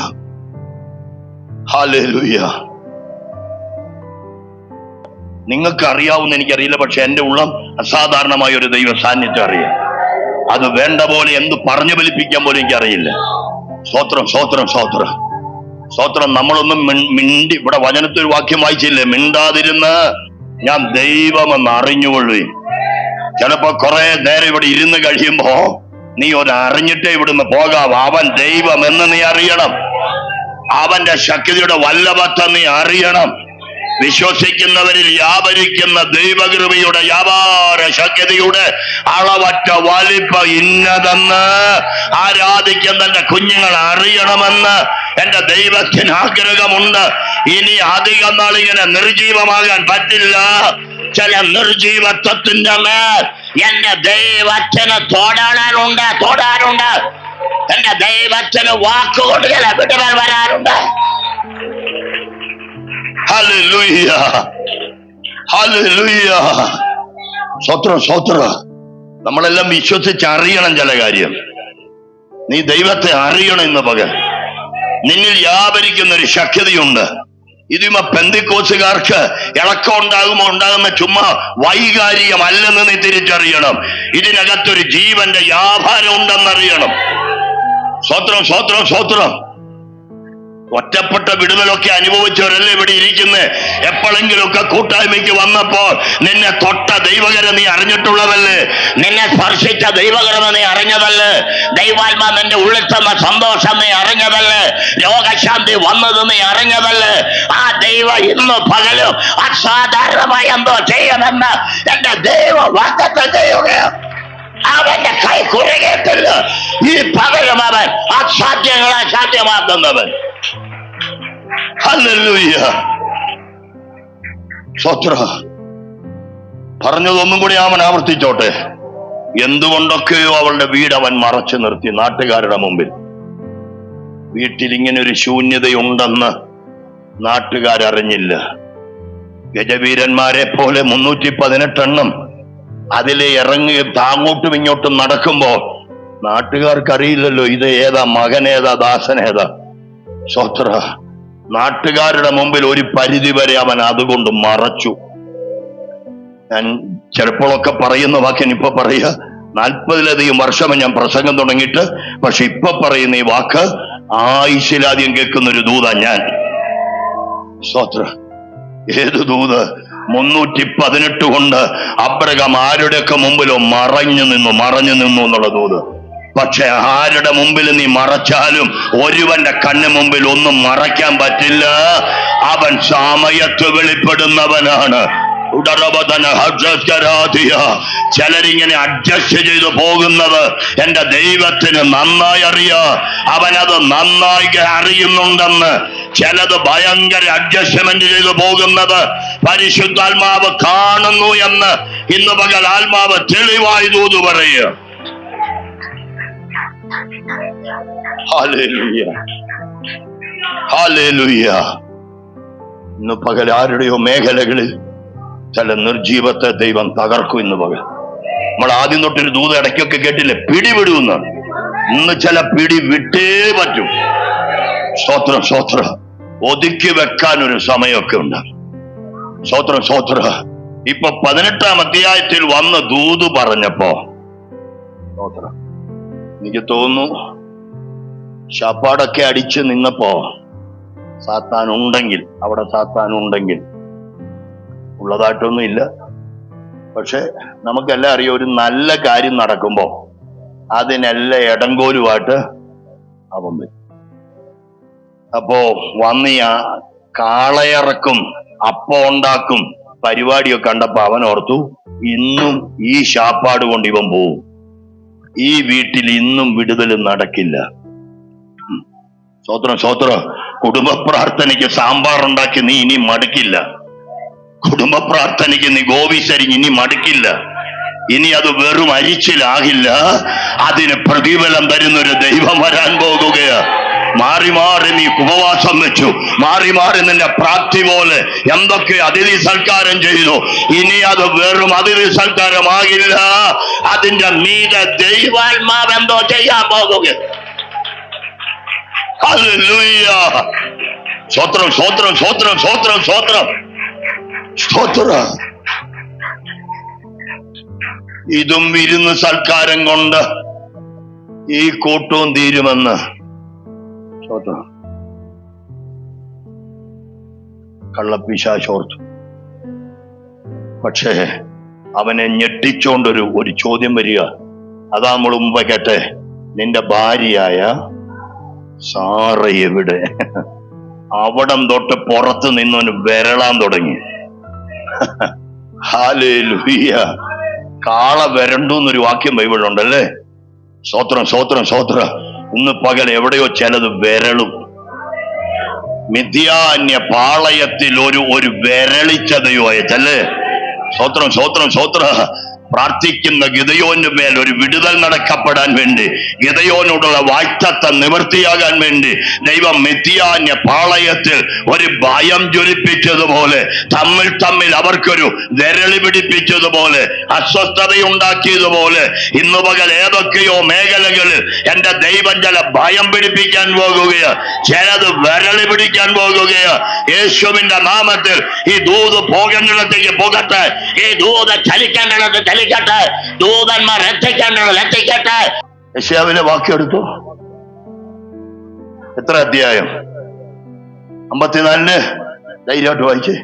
hallelujah. നിങ്ങൾക്ക് അറിയാവുന്ന എനിക്കറിയില്ല, പക്ഷെ എന്റെ ഉള്ളം അസാധാരണമായ ഒരു ദൈവ സാന്നിധ്യം അറിയാം. അത് വേണ്ട പോലെ എന്ത് പറഞ്ഞു ഫലിപ്പിക്കാൻ പോലും എനിക്കറിയില്ല. സ്തോത്രം, സ്തോത്രം, സ്തോത്രം, സ്തോത്രം. നമ്മളൊന്നും മിണ്ടി, ഇവിടെ വചനത്തിൽ ഒരു വാക്യം വായിച്ചില്ലേ, മിണ്ടാതിരുന്ന് ഞാൻ ദൈവമെന്ന് അറിഞ്ഞുകൊള്ളുകയും. ചിലപ്പോ കുറെ നേരം ഇവിടെ ഇരുന്ന് കഴിയുമ്പോ നീ അറിഞ്ഞിട്ടേ ഇവിടുന്ന് പോകാം. അവൻ ദൈവമെന്ന് നീ അറിയണം. അവന്റെ ശക്തിയുടെ വല്ലഭത്വം നീ അറിയണം. വിശ്വസിക്കുന്നവരിൽ വ്യാപരിക്കുന്ന ദൈവകൃപയുടെ വ്യാപാര ശക്തിയുടെ അളവറ്റ വലിപ്പ ഇന്നതെന്ന് ആരാധിക്കുന്ന എന്റെ കുഞ്ഞുങ്ങൾ അറിയണമെന്ന് എന്റെ ദൈവത്തിന് ആഗ്രഹമുണ്ട്. ഇനി അധികം നാൾ ഇങ്ങനെ നിർജീവമാകാൻ പറ്റില്ല. ചില നിർജീവത്വത്തിന്റെ മേൽ എന്റെ ദൈവത്തിന് തൊടാനുണ്ട്. എന്റെ ദൈവത്തിന് വാക്കുകൊണ്ട് ചില വിടുതൽ വരാറുണ്ട്. Hallelujah, hallelujah. സ്തോത്രം, സ്തോത്രം. നമ്മളെല്ലാം വിശ്വസിച്ചറിയണം ചില കാര്യം. നീ ദൈവത്തെ അറിയണം. ഇന്ന് പകൽ നിന്നിൽ വ്യാപരിക്കുന്ന ഒരു ശക്തിയുണ്ട്. ഇതിമ പെന്തിക്കോസുകാർക്ക് ഇളക്കം ഉണ്ടാകുന്ന ചുമ്മാ വൈകാരികമല്ലെന്ന് നീ തിരിച്ചറിയണം. ഇതിനകത്തൊരു ജീവന്റെ വ്യാപാരം ഉണ്ടെന്നറിയണം. സ്തോത്രം, സ്തോത്രം, സ്തോത്രം. ഒറ്റപ്പെട്ട വിടുതലൊക്കെ അനുഭവിച്ചവരല്ലേ ഇവിടെ ഇരിക്കുന്നത്. എപ്പോഴെങ്കിലുമൊക്കെ കൂട്ടായ്മയ്ക്ക് വന്നപ്പോൾ നിന്നെ തൊട്ട ദൈവകരം നീ അറിഞ്ഞിട്ടുള്ളതല്ലേ? നിന്നെ സ്പർശിച്ച ദൈവകരം നീ അറിഞ്ഞതല്ലേ? ദൈവാത്മാ നിന്റെ ഉള്ളിൽ തന്ന സന്തോഷം നീ അറിഞ്ഞതല്ലേ? രോഗശാന്തി വന്നത് നീ അറിഞ്ഞതല്ലേ? ആ ദൈവം ഇന്ന് പകലും അസാധാരണമായി എന്തോ ചെയ്യുമെന്ന് എന്റെ ദൈവം വാഗ്ദത്തം ചെയ്യുകയാണ്. അവന്റെ കൈ കുറുകിയിട്ടില്ല. ഈ പകലും അവൻ അസാധ്യങ്ങളെ സാധ്യമാക്കുന്നവൻ. ഹല്ലേലൂയ, സ്തോത്രം. പറഞ്ഞതൊന്നും കൂടി അവൻ ആവർത്തിച്ചോട്ടെ. എന്തുകൊണ്ടൊക്കെയോ അവളുടെ വീട് അവൻ മറച്ചു നിർത്തി നാട്ടുകാരുടെ മുമ്പിൽ. വീട്ടിൽ ഇങ്ങനെ ഒരു ശൂന്യതയുണ്ടെന്ന് നാട്ടുകാരറിഞ്ഞില്ല. ഗജവീരന്മാരെ പോലെ 318 അതിലെ ഇറങ്ങി അങ്ങോട്ടും ഇങ്ങോട്ടും നടക്കുമ്പോ നാട്ടുകാർക്കറിയില്ലല്ലോ ഇത് ഏതാ, മകനേതാ, ദാസനേതാ. സ്തോത്ര. നാട്ടുകാരുടെ മുമ്പിൽ ഒരു പരിധി വരെ അവൻ അതുകൊണ്ട് മറച്ചു. ഞാൻ ചിലപ്പോഴൊക്കെ പറയുന്ന വാക്ക് ഇപ്പൊ പറയുക, 40-ലധികം വർഷം ഞാൻ പ്രസംഗം തുടങ്ങിയിട്ട്, പക്ഷെ ഇപ്പൊ പറയുന്ന ഈ വാക്ക് ആയുസ്സിലാദ്യം കേൾക്കുന്ന ഒരു ദൂതാ ഞാൻ. സ്തോത്ര. ഏത് ദൂത്? 318 കൊണ്ട് അബ്രഹാം ആരുടെയൊക്കെ മുമ്പിലോ മറഞ്ഞു നിന്നു എന്നുള്ള ദൂത്. പക്ഷെ ആരുടെ മുമ്പിൽ നീ മറച്ചാലും ഒരുവന്റെ കണ്ണ് മുമ്പിൽ ഒന്നും മറയ്ക്കാൻ പറ്റില്ല. അവൻ സമയത്ത് വെളിപ്പെടുന്നവനാണ്. ചിലരിങ്ങനെ അഡ്ജസ്റ്റ് ചെയ്തു പോകുന്നത് എന്റെ ദൈവത്തിന് നന്നായി അറിയാം. അവനത് നന്നായി അറിയുന്നുണ്ടെന്ന്. ചിലത് ഭയങ്കര അഡ്ജസ്റ്റ്മെന്റ് ചെയ്തു പോകുന്നത് പരിശുദ്ധാത്മാവ് കാണുന്നു എന്ന് ഇന്ന് പകൽ ആത്മാവ് തെളിവായി ദൂത് പറയുക. Hallelujah, hallelujah. ഇന്ന് പകൽ ആരുടെയോ മേഖലകളിൽ ചില നിർജീവത്തെ ദൈവം തകർക്കും. ഇന്ന് പകൽ നമ്മൾ ആദ്യം തൊട്ടൊരു ദൂത് ഇടയ്ക്കൊക്കെ കേട്ടില്ലേ, പിടിവിടുമെന്ന്. ഇന്ന് ചില പിടി വിട്ടേ പറ്റും. സ്തോത്രം, സ്തോത്രം. ഒതുക്കി വെക്കാൻ ഒരു സമയമൊക്കെ ഉണ്ട്. സ്തോത്രം, സ്തോത്രം. ഇപ്പൊ 18-ാം അധ്യായത്തിൽ വന്ന് ദൂത് പറഞ്ഞപ്പോ സ്തോത്രം, എനിക്ക് തോന്നുന്നു ശപാടൊക്കെ അടിച്ച് നിന്നപ്പോ സാത്താൻ ഉണ്ടെങ്കിൽ, അവിടെ സാത്താൻ ഉണ്ടെങ്കിൽ, ഉള്ളതായിട്ടൊന്നും ഇല്ല. പക്ഷെ നമുക്കെല്ലാം അറിയാം, ഒരു നല്ല കാര്യം നടക്കുമ്പോ അതിനെല്ലാം ഇടങ്കോലുമായിട്ട് അവൻ വരും. അപ്പോ വന്ന് ഈ കാളയിറക്കും അപ്പം ഉണ്ടാക്കും പരിപാടിയൊക്കെ കണ്ടപ്പോ അവൻ ഓർത്തു, ഇന്നും ഈ ശാപ്പാട് കൊണ്ട് ഇവൻ പോവും, ഈ വീട്ടിൽ ഇന്നും വിടുതൽ നടക്കില്ല. സ്വോത്രം സ്വോത്രം. കുടുംബ പ്രാർത്ഥനയ്ക്ക് സാമ്പാർ ഉണ്ടാക്കി നീ ഇനി മടുക്കില്ല. കുടുംബ പ്രാർത്ഥനയ്ക്ക് നീ ഗോപിസരിഞ്ഞ് ഇനി മടുക്കില്ല. ഇനി അത് വെറും അരിച്ചിലാകില്ല, അതിന് പ്രതിഫലം തരുന്നൊരു ദൈവം വരാൻ പോകുകയാ. മാറി മാറി നീ ഉപവാസം വെച്ചു, മാറി മാറി നിന്റെ പ്രാപ്തി പോലെ എന്തൊക്കെ അതിഥി സൽക്കാരം ചെയ്തു. ഇനി അത് വെറും അതിഥി സൽക്കാരമാകില്ല, അതിന്റെ മീതെ ദൈവാത്മാവ് എന്തോ ചെയ്യാൻ പോകുക. ഹല്ലേലൂയ. സ്തോത്രം സ്തോത്രം സ്തോത്രം സ്തോത്രം സ്തോത്രം സ്തോത്രം. ഇതും വിരുന്ന് സൽക്കാരം കൊണ്ട് ഈ കൂട്ടവും തീരുമെന്ന് സ്തോത്രം കള്ളപ്പിശാചോർത്തു. പക്ഷേ അവനെ ഞെട്ടിച്ചോണ്ടൊരു ചോദ്യം വരിക. അതാ നമ്മൾ മുമ്പ് കേട്ടെ, നിന്റെ ഭാര്യയായ സാറ എവിടെ? അവിടം തൊട്ട് പുറത്ത് നിന്നവന് വിരളാൻ തുടങ്ങി. ഹല്ലേലൂയ. കാള വരണ്ടു എന്നൊരു വാക്യം ബൈബിളിലുണ്ടല്ലേ. സ്തോത്രം സ്തോത്രം സ്തോത്രം. ഇന്ന് പകൽ എവിടെയോ ചിലത് വിരളും. മിഥ്യാന്യ പാളയത്തിൽ ഒരു വിരളിച്ചതയോ അയച്ചല്ലേ. സ്തോത്രം സ്തോത്രം സ്തോത്ര. പ്രാർത്ഥിക്കുന്ന ഗിദെയോന് മേൽ ഒരു വിടുതൽ നടക്കപ്പെടാൻ വേണ്ടി, ഗിദെയോനോടുള്ള വാഗ്ദത്തം നിവൃത്തിയാകാൻ വേണ്ടി ദൈവം മിഥ്യാന്യ പാളയത്തിൽ ഒരു ഭയം ജ്വലിപ്പിച്ചതുപോലെ, തമ്മിൽ അവർക്കൊരു വിരളി പിടിപ്പിച്ചതുപോലെ, അസ്വസ്ഥതയുണ്ടാക്കിയതുപോലെ ഇന്നു പകൽ ഏതൊക്കെയോ മേഖലകളിൽ എന്റെ ദൈവം ചില ഭയം പിടിപ്പിക്കാൻ പോകുകയാ, ചിലത് വിരളി പിടിക്കാൻ പോകുകയാ. യേശുവിന്റെ നാമത്തിൽ ഈ ദൂത് പോകേണ്ടിടത്തേക്ക് പോകട്ടെ, ഈ ദൂത് ചലിക്കേണ്ടിടത്ത് ചലിക്കട്ടെ, ദൂതന്മാർ എത്തിക്കേണ്ടത് എത്തിക്കട്ടെ. യെശയ്യാവിലെ വാക്യം എടുത്തു. എത്ര അധ്യായം? 54 ധൈര്യമായിട്ട് വായിച്ചേ.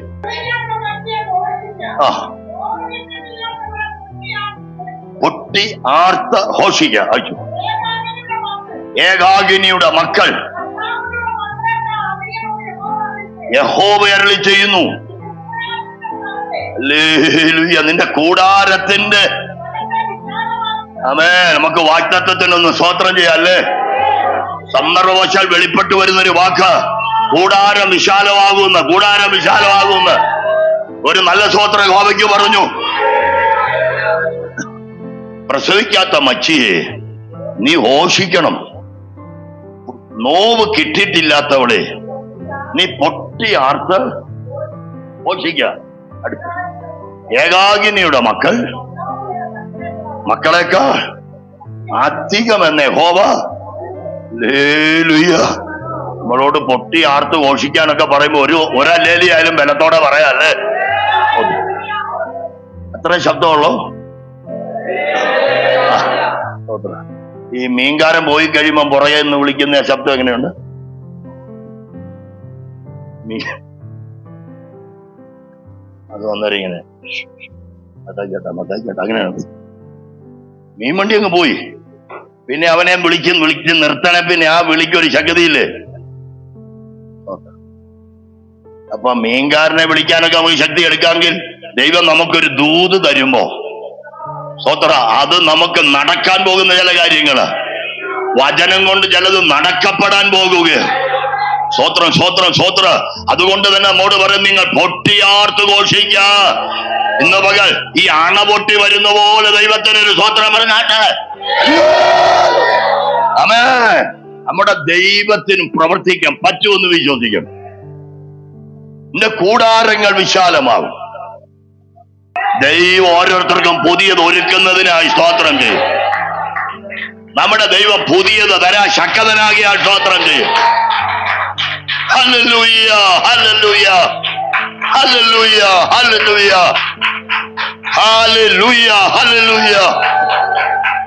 പൊട്ടി ആർത്ത ഘോഷിക്ക. അയച്ചു. ഏകാകിനിയുടെ മക്കൾ യഹോവ അരുളി ചെയ്യുന്നു. ഹല്ലേലൂയ. നിന്റെ കൂടാരത്തിന്റെ ആമേൻ. നമുക്ക് വാഗ്ദത്തത്തിനൊന്ന് സ്തോത്രം ചെയ്യാല്ലേ. സന്ദർഭവശാൽ വെളിപ്പെട്ടു വരുന്നൊരു വാക്ക്, കൂടാരം വിശാലമാകുന്ന, കൂടാരം വിശാലമാകുന്ന. ഒരു നല്ല സ്തോത്രം യഹോവയ്ക്ക് പറഞ്ഞു. പ്രസവിക്കാത്ത മച്ചിയെ നീ ഘോഷിക്കണം. നോവ് കിട്ടിയിട്ടില്ലാത്തവളെ നീ പൊട്ടി ആർത്ത് ഘോഷിക്ക. ഏകാകിനിയുടെ മക്കളേക്കാൾ അധികമെന്ന് യഹോവ. ഹല്ലേലൂയ. നമ്മളോട് പൊട്ടി ആർത്ത് ഘോഷിക്കാനൊക്കെ പറയുമ്പോ ഒരല്ലേലി ആയാലും ബലത്തോടെ പറയാല്ലേ. അത്ര ശബ്ദമുള്ളൂ. ഈ മീൻകാരൻ പോയി കഴിയുമ്പോ പുറകെ നിന്ന് വിളിക്കുന്ന ശബ്ദം എങ്ങനെയുണ്ട്? അത് വന്നേരം ഇങ്ങനെ മത്തായിച്ചേട്ടാ അങ്ങനെയാണ്. മീൻ വണ്ടി അങ്ങ് പോയി, പിന്നെ അവനെ വിളിച്ച് നിർത്തണേ, പിന്നെ ആ വിളിക്കൊരു ശക്തിയില്ലേ. അപ്പൊ മീൻകാരനെ വിളിക്കാനൊക്കെ നമുക്ക് ശക്തി എടുക്കാമെങ്കിൽ ദൈവം നമുക്കൊരു ദൂത് തരുമ്പോ സ്തോത്ര, അത് നമുക്ക് നടക്കാൻ പോകുന്ന ചില കാര്യങ്ങള്, വചനം കൊണ്ട് ചിലത് നടക്കപ്പെടാൻ പോകുകയാണ്. സ്തോത്രം സ്തോത്രം സ്തോത്ര. അതുകൊണ്ട് തന്നെ നമ്മോട് പറയും, നിങ്ങൾ പൊട്ടിയാർത്ത് ഘോഷിക്ക. ഇന്ന് പകൽ ഈ അണ പൊട്ടി വരുന്ന പോലെ ദൈവത്തിനൊരു സ്തോത്രം പറഞ്ഞാട്ടെ. ആമേൻ. നമ്മുടെ ദൈവത്തിന് പ്രവർത്തിക്കാൻ പറ്റുമെന്ന് വിശ്വസിക്കും. നിന്റെ കൂടാരങ്ങൾ വിശാലമാകും. ദൈവം ഓരോരുത്തർക്കും പുതിയത് ഒരുക്കുന്നതിനായി സ്തോത്രം ചെയ്യും. നമ്മുടെ ദൈവം പുതിയത് തരാൻ ശക്തനാകിയാൽ സ്തോത്രം ചെയ്യും. Hallelujah hallelujah hallelujah hallelujah hallelujah hallelujah.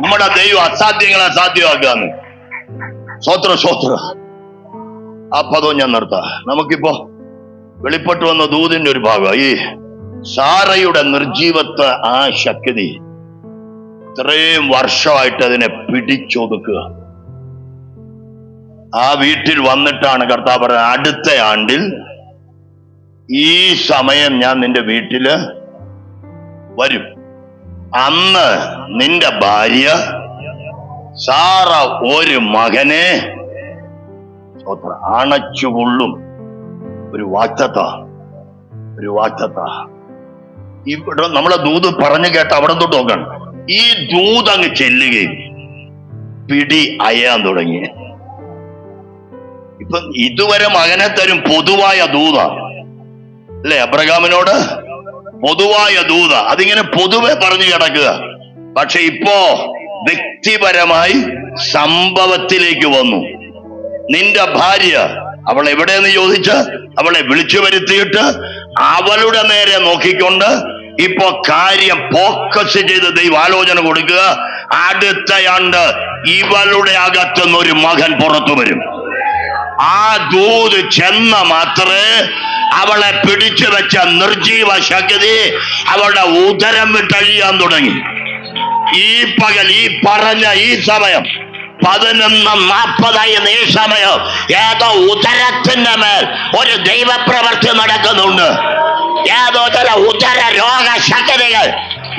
നമ്മുടെ ദൈവം അസാധ്യങ്ങളെ സാധ്യമാക്കാന്ന്. സ്തോത്രം സ്തോത്രം. ആ പദവും ഞാൻ നിർത്താം. നമുക്കിപ്പോ വെളിപ്പെട്ടു വന്ന ദൂതിന്റെ ഒരു ഭാഗം ഈ സാറയുടെ നിർജീവത്വ ആ ശക്തി ഇത്രയും വർഷമായിട്ട് അതിനെ പിടിച്ചൊതുക്കുക. ആ വീട്ടിൽ വന്നിട്ടാണ് കർത്താവ് പറയുന്നത്, അടുത്ത ആണ്ടിൽ ഈ സമയം ഞാൻ നിന്റെ വീട്ടില് വരും. അന്ന് നിന്റെ ഭാര്യ സാറ ഒരു മകനെ അണച്ചുകൊള്ളും. ഒരു വാക്തത്വ ഇവിടെ നമ്മളെ ദൂത് പറഞ്ഞു കേട്ട അവിടെ തൊട്ട് നോക്കണം. ഈ ദൂത് അങ്ങ് ചെല്ലുകയും പിടി അയാൻ തുടങ്ങി. ഇപ്പൊ ഇതുവരെ മകനെ തരും പൊതുവായ ദൂത അല്ലെ, അബ്രഹാമിനോട് പൊതുവായ ദൂത, അതിങ്ങനെ പൊതുവെ പറഞ്ഞു കിടക്കുക. പക്ഷെ ഇപ്പോ വ്യക്തിപരമായി സംഭവത്തിലേക്ക് വന്നു. നിന്റെ ഭാര്യ, അവൾ എവിടെയെന്ന് ചോദിച്ച് അവളെ വിളിച്ചു വരുത്തിയിട്ട് അവളുടെ നേരെ നോക്കിക്കൊണ്ട് ഇപ്പൊ കാര്യം ഫോക്കസ് ചെയ്ത് ദൈവാലോചന കൊടുക്കുക. അടുത്തയാണ്ട് ഇവളുടെ അകത്തുനിന്ന് ഒരു മകൻ പുറത്തു വരും. ആ ദൂത് ചെന്ന മാത്രമേ അവളെ പിടിച്ചു വെച്ച നിർജീവ ശക്തി അവളുടെ ഉദരം വിട്ടഴിയാൻ തുടങ്ങി. ഈ പകൽ, ഈ പറഞ്ഞ ഈ സമയം 11:40 ഈ സമയം ഏതോ ഉദരത്തിന്റെ മേൽ ഒരു ദൈവപ്രവൃത്തി നടക്കുന്നുണ്ട്. ഏതോ ചില ഉദര രോഗശക്തികൾ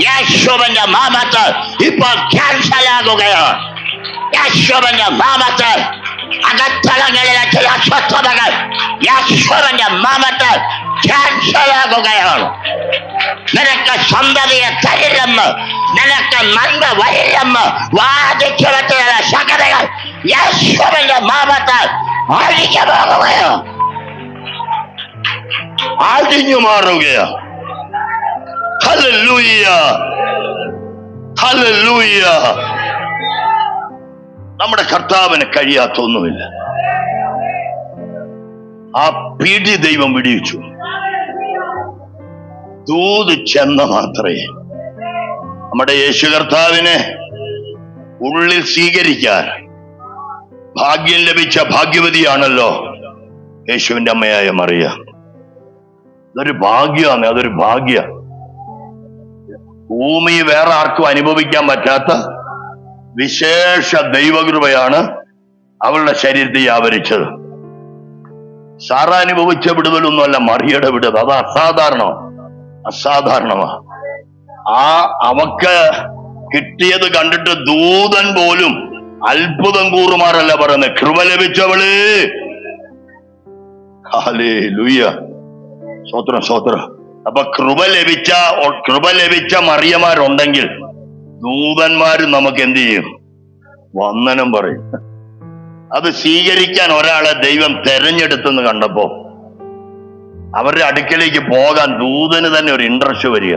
യേശുവിന്റെ നാമത്തിൽ ഇപ്പോൾ ക്യാൻസലാകുകയാണ്. യേശുവിന്റെ നാമത്തിൽ അകത്തളങ്ങളിലെ ചില അസ്വസ്ഥതകൾ യേശുവിന്റെ നാമത്തിൽ ക്യാൻസലാകുകയാണ്. നിനക്ക് സന്തതിയെ തരില്ലെന്ന്, നിനക്ക് നന്മ വരില്ലെന്ന് വാദിച്ചു വെച്ചുള്ള ശക്തികൾ യേശുവിന്റെ നാമത്തിൽ അഴിഞ്ഞു പോകുകയാണ്, അഴിഞ്ഞു മാറുകയാണ്. Hallelujah, hallelujah. നമ്മുടെ കർത്താവിന് കഴിയാത്തൊന്നുമില്ല. ആ പിടി ദൈവം വിടിയിച്ചു. ദൂത് ചെന്ന മാത്രമേ നമ്മുടെ യേശു കർത്താവിനെ ഉള്ളിൽ സ്വീകരിക്കാൻ ഭാഗ്യം ലഭിച്ച ഭാഗ്യവതിയാണല്ലോ യേശുവിന്റെ അമ്മയായ മറിയ. അതൊരു ഭാഗ്യമാണ്, അതൊരു ഭാഗ്യ. ഭൂമി വേറെ ആർക്കും അനുഭവിക്കാൻ പറ്റാത്ത വിശേഷ ദൈവകൃപയാണ് അവളുടെ ശരീരത്തെ ആവരിച്ചത്. സാറ അനുഭവിച്ച വിടുതലൊന്നുമല്ല മറിയയുടെ വിടുതൽ. അത് അസാധാരണമാ. അവക്ക് കിട്ടിയത് കണ്ടിട്ട് ദൂതൻ പോലും അത്ഭുതം കൂറുമാറല്ല പറയുന്നത്, കൃപ ലഭിച്ചവള്. ഹല്ലേലൂയ, സ്തോത്രം, സ്തോത്രം. അപ്പൊ കൃപ ലഭിച്ച മറിയമാരുണ്ടെങ്കിൽ ദൂതന്മാരും നമുക്ക് എന്ത് ചെയ്യും? വന്ദനം പറയും. അത് സ്വീകരിക്കാൻ ഒരാളെ ദൈവം തെരഞ്ഞെടുത്തെന്ന് കണ്ടപ്പോ അവരുടെ അടുക്കലേക്ക് പോകാൻ ദൂതന് തന്നെ ഒരു ഇൻട്രസ്റ്റ് വരിക.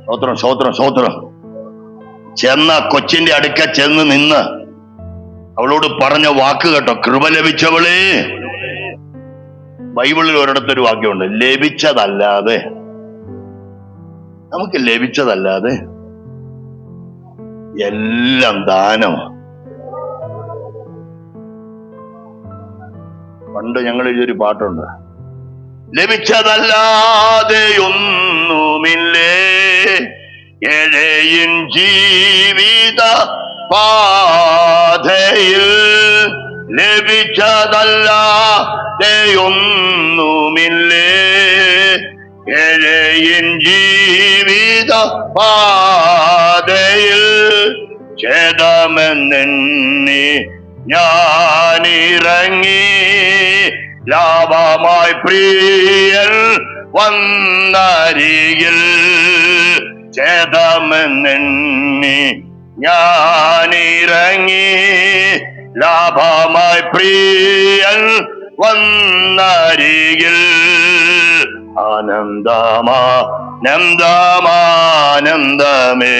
സ്തോത്രം, സ്തോത്രം, സ്തോത്രം. ചെന്ന കൊച്ചിന്റെ അടുക്ക ചെന്ന് നിന്ന് അവളോട് പറഞ്ഞ വാക്ക് കേട്ടോ, കൃപ ലഭിച്ചവളേ. ബൈബിളിൽ ഒരിടത്തൊരു വാക്യമുണ്ട്, ലഭിച്ചതല്ലാതെ, നമുക്ക് ലഭിച്ചതല്ലാതെ എല്ലാം ദാനമാണ്. പണ്ട് ഞങ്ങൾ എഴുതിയൊരു പാട്ടുണ്ട്, ലഭിച്ചതല്ലാതെ ഒന്നുമില്ലേ ഏഴയിൻ ജീവിത പാതയിൽ, ലഭിച്ചതല്ലാതെ ഒന്നുമില്ലേ ഏഴയിൻ ജീവിത പാതയിൽ, ഛേദമെന്നെണ്ണി ഞാനിറങ്ങി ലാഭമായി പ്രിയൻ വന്നരികിൽ, ഛേദമെന്നെണ്ണി ഞാനിറങ്ങി ലാഭമായി പ്രിയൻ വന്നരികിൽ, ആനന്ദമാനന്ദമാനന്ദമേ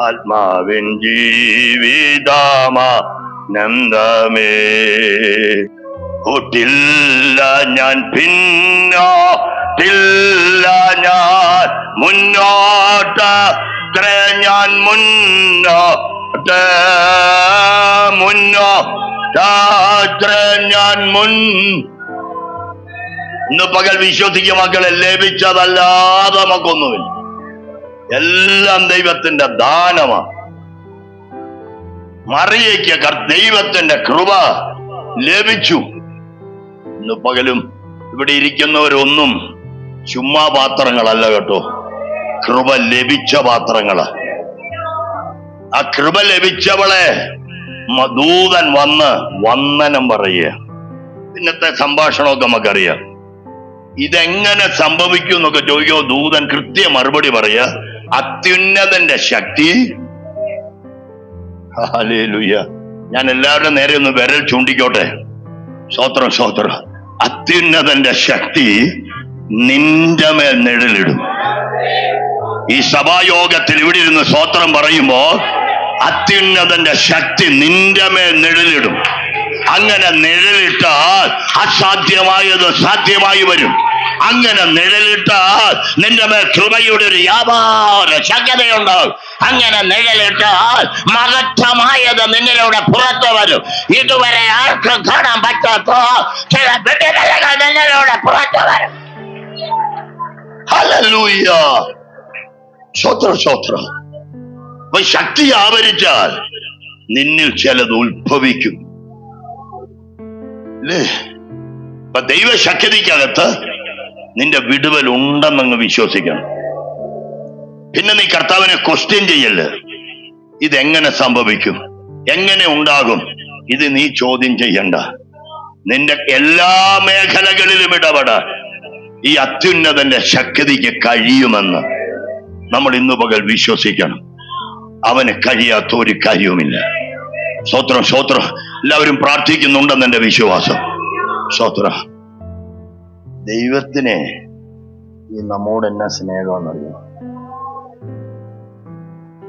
ആത്മാവിൻ ജീവിതമാനന്ദമേ. ഒട്ടില്ല ഞാൻ പിന്നോട്ടില്ല ഞാൻ മുന്നോട്ട്, ഞാൻ മുന്നോട്ട് ഞാൻ ഇന്ന് പകൽ വിശ്വസിക്കുക മക്കളെ, ലഭിച്ചതല്ലാതെ നമുക്കൊന്നുമില്ല. എല്ലാം ദൈവത്തിന്റെ ദാനമാണ്. മറിയയ്ക്ക് ദൈവത്തിന്റെ കൃപ ലഭിച്ചു. ഇന്ന് പകലും ഇവിടെ ഇരിക്കുന്നവരൊന്നും ചുമ്മാ പാത്രങ്ങളല്ല കേട്ടോ, കൃപ ലഭിച്ച പാത്രങ്ങള്. ആ കൃപ ലഭിച്ചവളെ ദൂതൻ വന്ന് വന്ദനം പറയുക. ഇന്നത്തെ സംഭാഷണമൊക്കെ നമുക്കറിയാം. ഇതെങ്ങനെ സംഭവിക്കും എന്നൊക്കെ ചോദിക്കോ, ദൂതൻ കൃത്യ മറുപടി പറയുക, അത്യുന്നതന്റെ ശക്തി. ഹല്ലേലൂയ. ഞാൻ എല്ലാവരുടെ നേരെ ഒന്ന് വിരൽ ചൂണ്ടിക്കോട്ടെ. സ്തോത്രം, സ്തോത്രം. അത്യുന്നതന്റെ ശക്തി നിന്റെ മേൽ നിഴലിടും. ഈ സഭായോഗത്തിൽ ഇവിടെ ഇരുന്ന് സ്തോത്രം പറയുമ്പോ അത്യുന്നതന്റെ ശക്തി നിന്റെ മേൽ നിഴലിടും. അങ്ങനെ നിഴലിട്ടാൽ അസാധ്യമായത് സാധ്യമായി വരും. അങ്ങനെ നിഴലിട്ടാൽ നിന്റെ മേൽ കൃപയുടെ ഒരു വ്യാപാര ശക്തതയുണ്ടാകും. അങ്ങനെ നിഴലിട്ടാൽ മഹത്വമായത് നിന്നിലൂടെ പുറത്തു വരും. ഇതുവരെ ആർക്കും കാണാൻ പറ്റാത്ത ചില വിടുതലുകൾ നിന്നിലൂടെ പുറത്തു വരും. ഹല്ലേലൂയ. സ്തോത്രം, സ്തോത്രം. അപ്പൊ ശക്തി ആവരിച്ചാൽ നിന്നിൽ ചിലത് ഉത്ഭവിക്കും. അല്ലേ? അപ്പൊ ദൈവശക്തിക്കകത്ത് നിന്റെ വിടുതൽ ഉണ്ടെന്നങ്ങ് വിശ്വസിക്കണം. പിന്നെ നീ കർത്താവിനെ ക്വസ്റ്റ്യൻ ചെയ്യല്ലേ, ഇതെങ്ങനെ സംഭവിക്കും, എങ്ങനെ ഉണ്ടാകും, ഇത് നീ ചോദ്യം ചെയ്യണ്ട. നിന്റെ എല്ലാ മേഖലകളിലും ഇടപെടാൻ ഈ അത്യുന്നതന്റെ ശക്തിക്ക് കഴിയുമെന്ന് നമ്മൾ ഇന്നു പകൽ വിശ്വസിക്കണം. അവന് കഴിയാത്ത ഒരു കാര്യവുമില്ല. സ്തോത്രം, സ്തോത്രം. എല്ലാവരും പ്രാർത്ഥിക്കുന്നുണ്ടെന്ന് എന്റെ വിശ്വാസം. സ്തോത്രം. ദൈവത്തിന് ഈ നമ്മോട് എന്നാ സ്നേഹമെന്നറിയാം.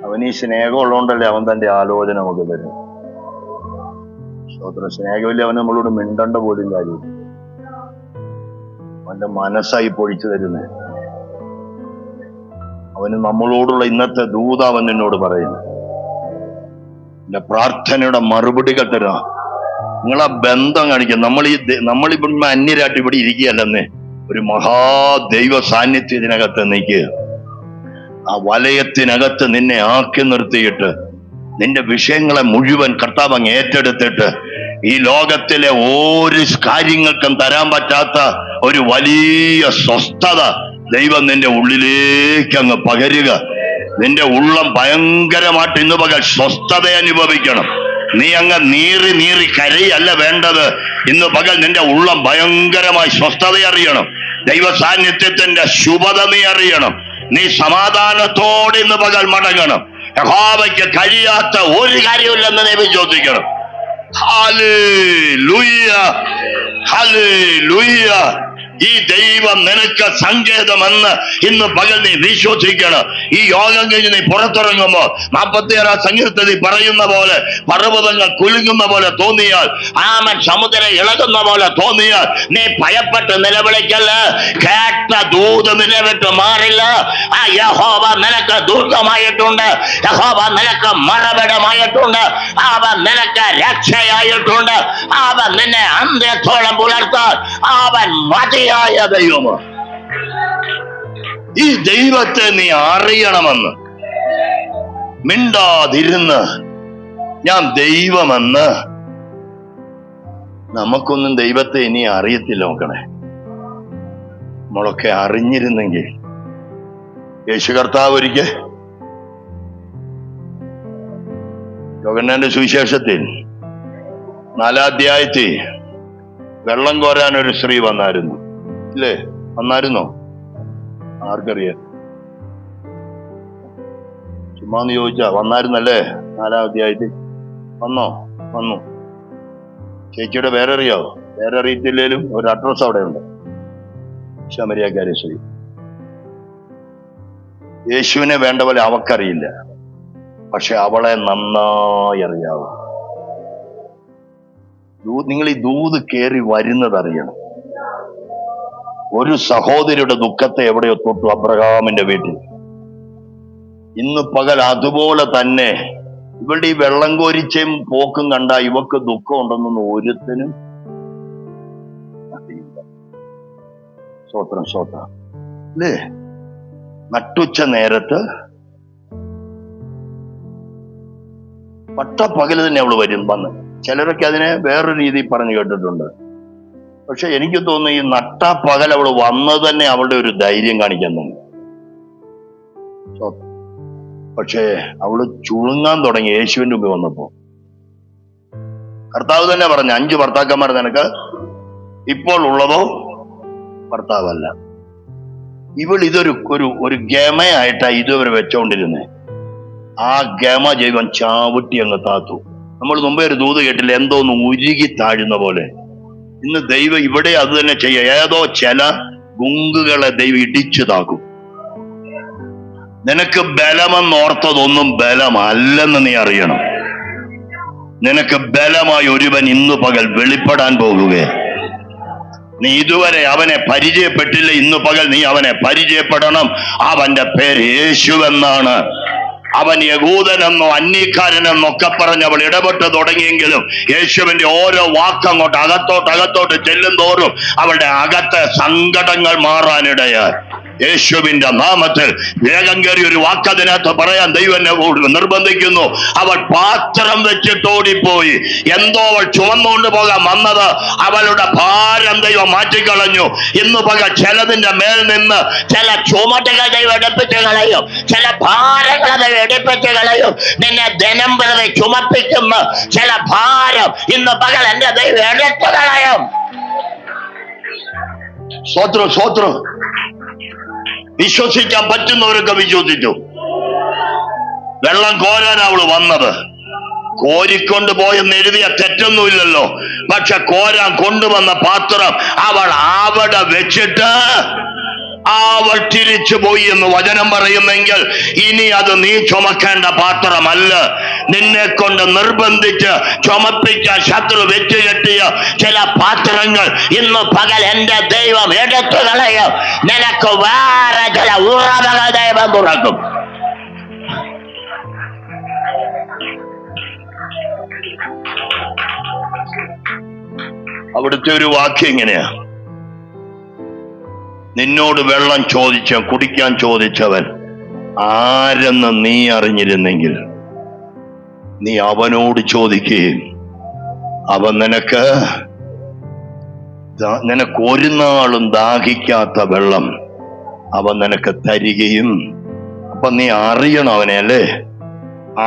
അവൻ ഈ സ്നേഹം ഉള്ളതുകൊണ്ടല്ലേ അവൻ തന്റെ ആലോചന നമുക്ക് തരും. സ്തോത്രം. സ്നേഹമില്ല അവൻ നമ്മളോട് മിണ്ടണ്ട പോലും കാര്യം. അവന്റെ മനസ്സായി പൊഴിച്ചു തരുന്നേ. അവന് നമ്മളോടുള്ള ഇന്നത്തെ ദൂത അവൻ എന്നോട് പറയുന്നു. എന്റെ പ്രാർത്ഥനയുടെ മറുപടികൾ തരാം. നിങ്ങളാ ബന്ധം കാണിക്കുക. നമ്മളിപ്പം അന്യരായിട്ട് ഇവിടെ ഇരിക്കുകയല്ലെന്നേ, ഒരു മഹാദൈവ സാന്നിധ്യം ഇതിനകത്ത് നിൽക്കുക. ആ വലയത്തിനകത്ത് നിന്നെ ആക്കി നിർത്തിയിട്ട് നിന്റെ വിഷയങ്ങളെ മുഴുവൻ കർത്താവ് അങ്ങ് ഏറ്റെടുത്തിട്ട് ഈ ലോകത്തിലെ ഒരു കാര്യങ്ങൾക്കും തരാൻ പറ്റാത്ത ഒരു വലിയ സ്വസ്ഥത ദൈവം നിന്റെ ഉള്ളിലേക്ക് അങ്ങ് പകരുക. നിന്റെ ഉള്ളം ഭയങ്കരമായിട്ട് ഇന്ന് പകൽ സ്വസ്ഥത അനുഭവിക്കണം. നീ അങ്ങ് നീറി നീറി കരയല്ല വേണ്ടത്. ഇന്ന് പകൽ നിന്റെ ഉള്ളം ഭയങ്കരമായി സ്വസ്ഥത അറിയണം. ദൈവ സാന്നിധ്യത്തിന്റെ ശുഭത നീ അറിയണം. നീ സമാധാനത്തോടെ ഇന്ന് പകൽ മടങ്ങണം. യഹോവയ്ക്ക് കഴിയാത്ത ഒരു കാര്യമില്ലെന്ന് നീ വിശ്വസിക്കണം. Hallelujah, hallelujah. ഈ ദൈവം നിനക്ക് സങ്കേതമെന്ന് ഇന്ന് പകൽ നീ വിശ്വസിക്കണം. ഈ യോഗം കഴിഞ്ഞ് നീ പുറത്തിറങ്ങുമ്പോ 46 സങ്കീർത്തനത്തിൽ പറയുന്ന പോലെ പർവ്വതങ്ങൾ കുലുങ്ങുന്ന പോലെ തോന്നിയാൽ, ആമൻ സമുദ്രം ഇളകുന്ന പോലെ തോന്നിയാൽ, നീ ഭയപ്പെട്ട് നിലവിളിക്കല്ല. കേട്ട ദൂത് നിന്നെ വിട്ട് മാറില്ല. ആ യഹോവ നിനക്ക് ദുർഗമായിട്ടുണ്ട്. യഹോവ നിനക്ക് മറവിടമായിട്ടുണ്ട്. അവൻ നിനക്ക് രക്ഷയായിട്ടുണ്ട്. അവൻ നിന്നെ അന്ത്യത്തോളം പുലർത്താൻ അവൻ മതി ദൈവമാണ്. ഈ ദൈവത്തെ നീ അറിയണമെന്ന് മിണ്ടാതിരുന്ന് ഞാൻ ദൈവമെന്ന്. നമുക്കൊന്നും ദൈവത്തെ ഇനി അറിയത്തില്ല. നോക്കണേ, നമ്മളൊക്കെ അറിഞ്ഞിരുന്നെങ്കിൽ. യേശു കർത്താവ് ഒരിക്കൽ യോഹന്നാന്റെ സുവിശേഷത്തിൽ 4-ാം അധ്യായത്തിൽ വെള്ളം കോരാൻ ഒരു സ്ത്രീ വന്നായിരുന്നു. ഇല്ലേ? വന്നായിരുന്നോ? ആർക്കറിയാം? ചുമ്മാന്ന് ചോദിച്ചാ വന്നായിരുന്നല്ലേ? 4-ാം അധ്യായത്തിൽ വന്നു. ചേച്ചിയുടെ പേരറിയാവോ? പേരറിയത്തില്ലേലും ഒരു അഡ്രസ് അവിടെ ഉണ്ട്. ശമരിയാക്കാരി സ്ത്രീ. യേശുവിനെ വേണ്ട പോലെ അവക്കറിയില്ല, പക്ഷെ അവളെ നന്നായി അറിയാവൂ. നിങ്ങൾ ഈ ദൂത് കയറി വരുന്നത് അറിയണം. ഒരു സഹോദരിയുടെ ദുഃഖത്തെ എവിടെയോ തൊട്ടു അബ്രഹാമിന്റെ വീട്ടിൽ. ഇന്ന് പകൽ അതുപോലെ തന്നെ ഇവളുടെ ഈ വെള്ളം കോരിച്ചയും പോക്കും കണ്ട ഇവക്ക് ദുഃഖം ഉണ്ടെന്നൊന്നും ഒരുത്തനും അറിയില്ല. സ്തോത്രം സ്തോത്രം അല്ലേ? നട്ടുച്ച നേരത്ത് പട്ടപ്പകല് തന്നെ അവള് വന്ന്. ചിലരൊക്കെ അതിനെ വേറൊരു രീതിയിൽ പറഞ്ഞു കേട്ടിട്ടുണ്ട്. പക്ഷെ എനിക്ക് തോന്നുന്നു ഈ നട്ടാപ്പകൽ അവള് വന്നത് തന്നെ അവളുടെ ഒരു ധൈര്യം കാണിക്കാൻ തന്നെ. പക്ഷേ അവള് ചുളുങ്ങാൻ തുടങ്ങി യേശുവിന്റെ മുമ്പിൽ വന്നപ്പോ. കർത്താവ് തന്നെ പറഞ്ഞു, 5 ഭർത്താക്കന്മാർ നിനക്ക് ഇപ്പോൾ ഉള്ളതോ ഭർത്താവല്ല. ഇവൾ ഇതൊരു ഒരു ഗമയായിട്ടാ ഇതുവരെ വെച്ചോണ്ടിരുന്നേ. ആ ഗമ ജൈവൻ ചാവിട്ടി അങ്ങ് താത്തു. നമ്മൾ മുമ്പേ ഒരു ദൂത് കേട്ടില്ല, എന്തോന്ന് ഉരുകി താഴുന്ന പോലെ. ഇന്ന് ദൈവം ഇവിടെ അത് തന്നെ ചെയ്യുക. ഏതോ ചില ഗുങ്കുകളെ ദൈവം ഇടിച്ചു താക്കും. നിനക്ക് ബലമെന്നോർത്തതൊന്നും ബലമല്ലെന്ന് നീ അറിയണം. നിനക്ക് ബലമായി ഒരുവൻ ഇന്നു പകൽ വെളിപ്പെടാൻ പോകുകയെ. നീ ഇതുവരെ അവനെ പരിചയപ്പെട്ടില്ല, ഇന്നു പകൽ നീ അവനെ പരിചയപ്പെടണം. അവന്റെ പേര് യേശുവെന്നാണ്. അവൻ യഹൂദനെന്നോ അന്യക്കാരനെന്നൊക്കെ പറഞ്ഞ് അവൾ ഇടപെട്ട് തുടങ്ങിയെങ്കിലും യേശുവിന്റെ ഓരോ വാക്കങ്ങോട്ട് അകത്തോട്ട് ചെല്ലും തോറും അവളുടെ അകത്തെ സങ്കടങ്ങൾ മാറാനിടയായി. യേശുവിന്റെ നാമത്തിൽ വേഗം കയറി ഒരു വാക്കതിനകത്ത് പറയാൻ ദൈവം എന്നെ നിർബന്ധിക്കുന്നു. അവൾ പാത്രം വെച്ചിട്ട് ഓടിപ്പോയി. എന്തോ അവൾ ചുമന്നുകൊണ്ട് പോകാൻ വന്നത്, അവളുടെ ഭാരം ദൈവം മാറ്റിക്കളഞ്ഞു. ഇന്ന് പകൽ ചിലതിന്റെ മേൽ നിന്ന് ചില ചുമട്ടുകൾ ദൈവം എടുപ്പിച്ച് കളയും, ചില ഭാരങ്ങൾ ദൈവം എടുപ്പിച്ച് കളയും. നിന്നെ ദിനം പ്രതി ചുമപ്പിക്കുന്ന ചില ഭാരം ഇന്ന് പകൽ എന്റെ ദൈവം എടുത്തു കളയും. സ്വത്രം വിശ്വസിക്കാൻ പറ്റുന്നവരൊക്കെ വിശ്വസിച്ചു. വെള്ളം കോരാൻ അവള് വന്നത്. കോരിക്കൊണ്ട് പോയെന്ന് എഴുതിയ തെറ്റൊന്നുമില്ലല്ലോ. പക്ഷെ കോരാൻ കൊണ്ടുവന്ന പാത്രം അവൾ അവിടെ വെച്ചിട്ട് അവൾ തിരിച്ചു പോയി എന്ന് വചനം പറയുന്നെങ്കിൽ ഇനി അത് നീ ചുമക്കേണ്ട പാത്രമല്ല. നിന്നെ കൊണ്ട് നിർബന്ധിച്ച് ചുമപ്പിച്ച ശത്രു വെച്ച് കെട്ടിയ ചില പാത്രങ്ങൾ ഇന്ന് പകൽ എന്റെ ദൈവം എടുത്തു കളയും. നിനക്ക് വേറെ ചില ഉറവകൾ ദൈവം തുറക്കും. അവിടുത്തെ ഒരു വാക്യം ഇങ്ങനെയാ, നിന്നോട് വെള്ളം കുടിക്കാൻ ചോദിച്ചവൻ ആരെന്ന് നീ അറിഞ്ഞിരുന്നെങ്കിൽ നീ അവനോട് ചോദിക്കുകയും അവൻ നിനക്ക് ഒരു നാളും ദാഹിക്കാത്ത വെള്ളം അവൻ നിനക്ക് തരികയും. അപ്പൊ നീ അറിയണം അവനെ, അല്ലേ?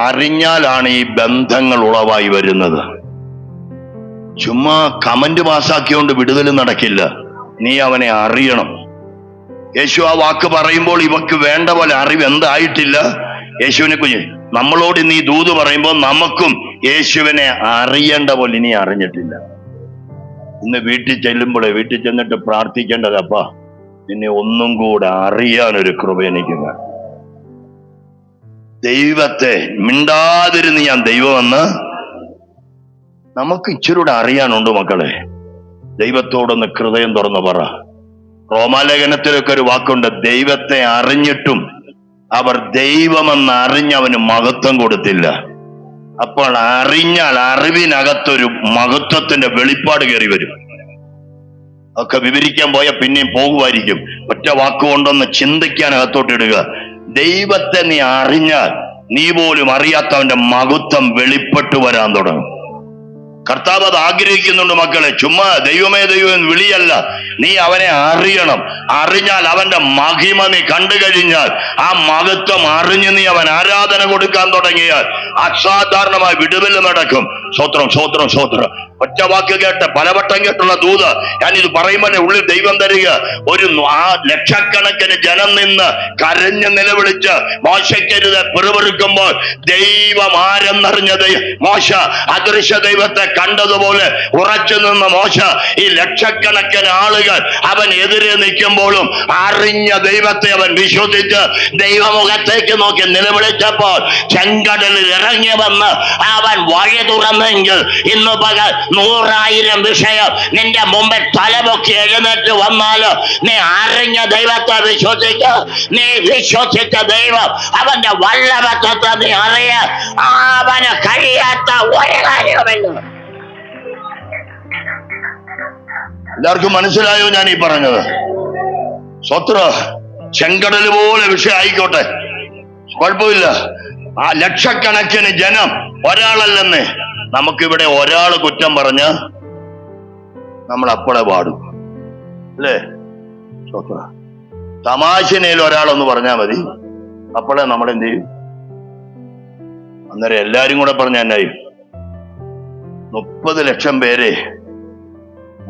അറിഞ്ഞാലാണ് ഈ ബന്ധങ്ങൾ ഉളവായി വരുന്നത്. ചുമ്മാ കമന്റ് പാസ്സാക്കിയോണ്ട് വിടുതൽ നടക്കില്ല. നീ അവനെ അറിയണം. യേശു ആ വാക്ക് പറയുമ്പോൾ ഇവക്ക് വേണ്ട പോലെ അറിവ് എന്തായിട്ടില്ല. യേശുവിനെ കുഞ്ഞ് നമ്മളോട് നീ ദൂത് പറയുമ്പോൾ നമുക്കും യേശുവിനെ അറിയേണ്ട പോലെ ഇനി അറിഞ്ഞിട്ടില്ല. ഇന്ന് വീട്ടിൽ ചെന്നിട്ട് പ്രാർത്ഥിക്കേണ്ടതപ്പാ, നിന്നെ ഒന്നും കൂടെ അറിയാനൊരു കൃപ എനിക്ക് വേണം. ദൈവത്തെ മിണ്ടാതിരുന്ന് ഞാൻ ദൈവമെന്ന് നമുക്ക് ഇച്ചിരൂടെ അറിയാനുണ്ട് മക്കളെ. ദൈവത്തോടൊന്ന് ഹൃദയം തുറന്ന് പറ. റോമാലേഖനത്തിലൊക്കെ ഒരു വാക്കുണ്ട്, ദൈവത്തെ അറിഞ്ഞിട്ടും അവർ ദൈവമെന്ന് അറിഞ്ഞവന് മഹത്വം കൊടുത്തില്ല. അപ്പോൾ അറിഞ്ഞാൽ അറിവിനകത്തൊരു മഹത്വത്തിന്റെ വെളിപ്പാട് കയറി വരും. ഒക്കെ വിവരിക്കാൻ പോയാൽ പിന്നെയും പോകുമായിരിക്കും. ഒറ്റ വാക്കുകൊണ്ടൊന്ന് ചിന്തിക്കാൻ അകത്തോട്ടിടുക. ദൈവത്തെ നീ അറിഞ്ഞാൽ നീ പോലും അറിയാത്തവന്റെ മഹത്വം വെളിപ്പെട്ടു വരാൻ തുടങ്ങും. കർത്താവ് അത് ആഗ്രഹിക്കുന്നുണ്ട് മക്കളെ. ചുമ്മാ ദൈവമേ ദൈവം വിളിയല്ല, നീ അവനെ അറിയണം. അറിഞ്ഞാൽ അവന്റെ മഹിമ നീ കണ്ടു കഴിഞ്ഞാൽ ആ മഹത്വം അറിഞ്ഞ് നീ അവൻ ആരാധന കൊടുക്കാൻ തുടങ്ങിയാൽ അസാധാരണമായ വിടുതൽ നടക്കും. സ്വത്രം ഒറ്റ വാക്ക് കേട്ട് പലവട്ടം കേട്ടുള്ള ദൂത് ഞാനിത് പറയുമ്പോൾ ഉള്ളിൽ ദൈവം തരിക. ആ ലക്ഷക്കണക്കിന് ജനം നിന്ന് കരഞ്ഞ് നിലവിളിച്ച് മോശയ്ക്കരുത് പിറുപിറുക്കുമ്പോൾ ദൈവം ആരെന്നറിഞ്ഞ മോശ അദൃശ്യ ദൈവത്തെ കണ്ടതുപോലെ ഉറച്ചു നിന്ന മോശ ഈ ലക്ഷക്കണക്കിന് ആളുകൾ അവൻ എതിരെ നിൽക്കുമ്പോഴും അറിഞ്ഞ ദൈവത്തെ അവൻ വിശ്വസിച്ച് ദൈവമുഖത്തേക്ക് നോക്കി നിലവിളിച്ചപ്പോൾ ചെങ്കടലിൽ ഇറങ്ങി വന്ന് അവൻ വഴി തുറന്ന് വന്നെങ്കിൽ ഇന്ന് പകൽ 100,000 വിഷയം നിന്റെ മുമ്പിൽ തലപൊക്കി എഴുന്നേറ്റ് വന്നാല് നീ അറിഞ്ഞ ദൈവത്തെ വിശ്വസിക്ക. നീ വിശ്വസിച്ച ദൈവം അവന്റെ വല്ലഭത്വത്തെ നീ അറിയ. അവന് കഴിയാത്ത ഒരു കാര്യമില്ല. എല്ലാവർക്കും മനസ്സിലായോ ഞാൻ ഈ പറഞ്ഞത്? സ്വത്ര ചെങ്കടൽ പോലെ വിഷയം ആയിക്കോട്ടെ, കുഴപ്പമില്ല. ആ ലക്ഷക്കണക്കിന് ജനം ഒരാളല്ലെന്ന് നമുക്കിവിടെ ഒരാള് കുറ്റം പറഞ്ഞ് നമ്മൾ അപ്പളെ പാടും അല്ലേ? സ്വത്ര തമാശനയിൽ ഒരാളൊന്ന് പറഞ്ഞാൽ മതി, അപ്പോഴേ നമ്മൾ എന്ത് ചെയ്യും? അന്നേരം എല്ലാരും കൂടെ പറഞ്ഞ എന്നായും 30 ലക്ഷം പേരെ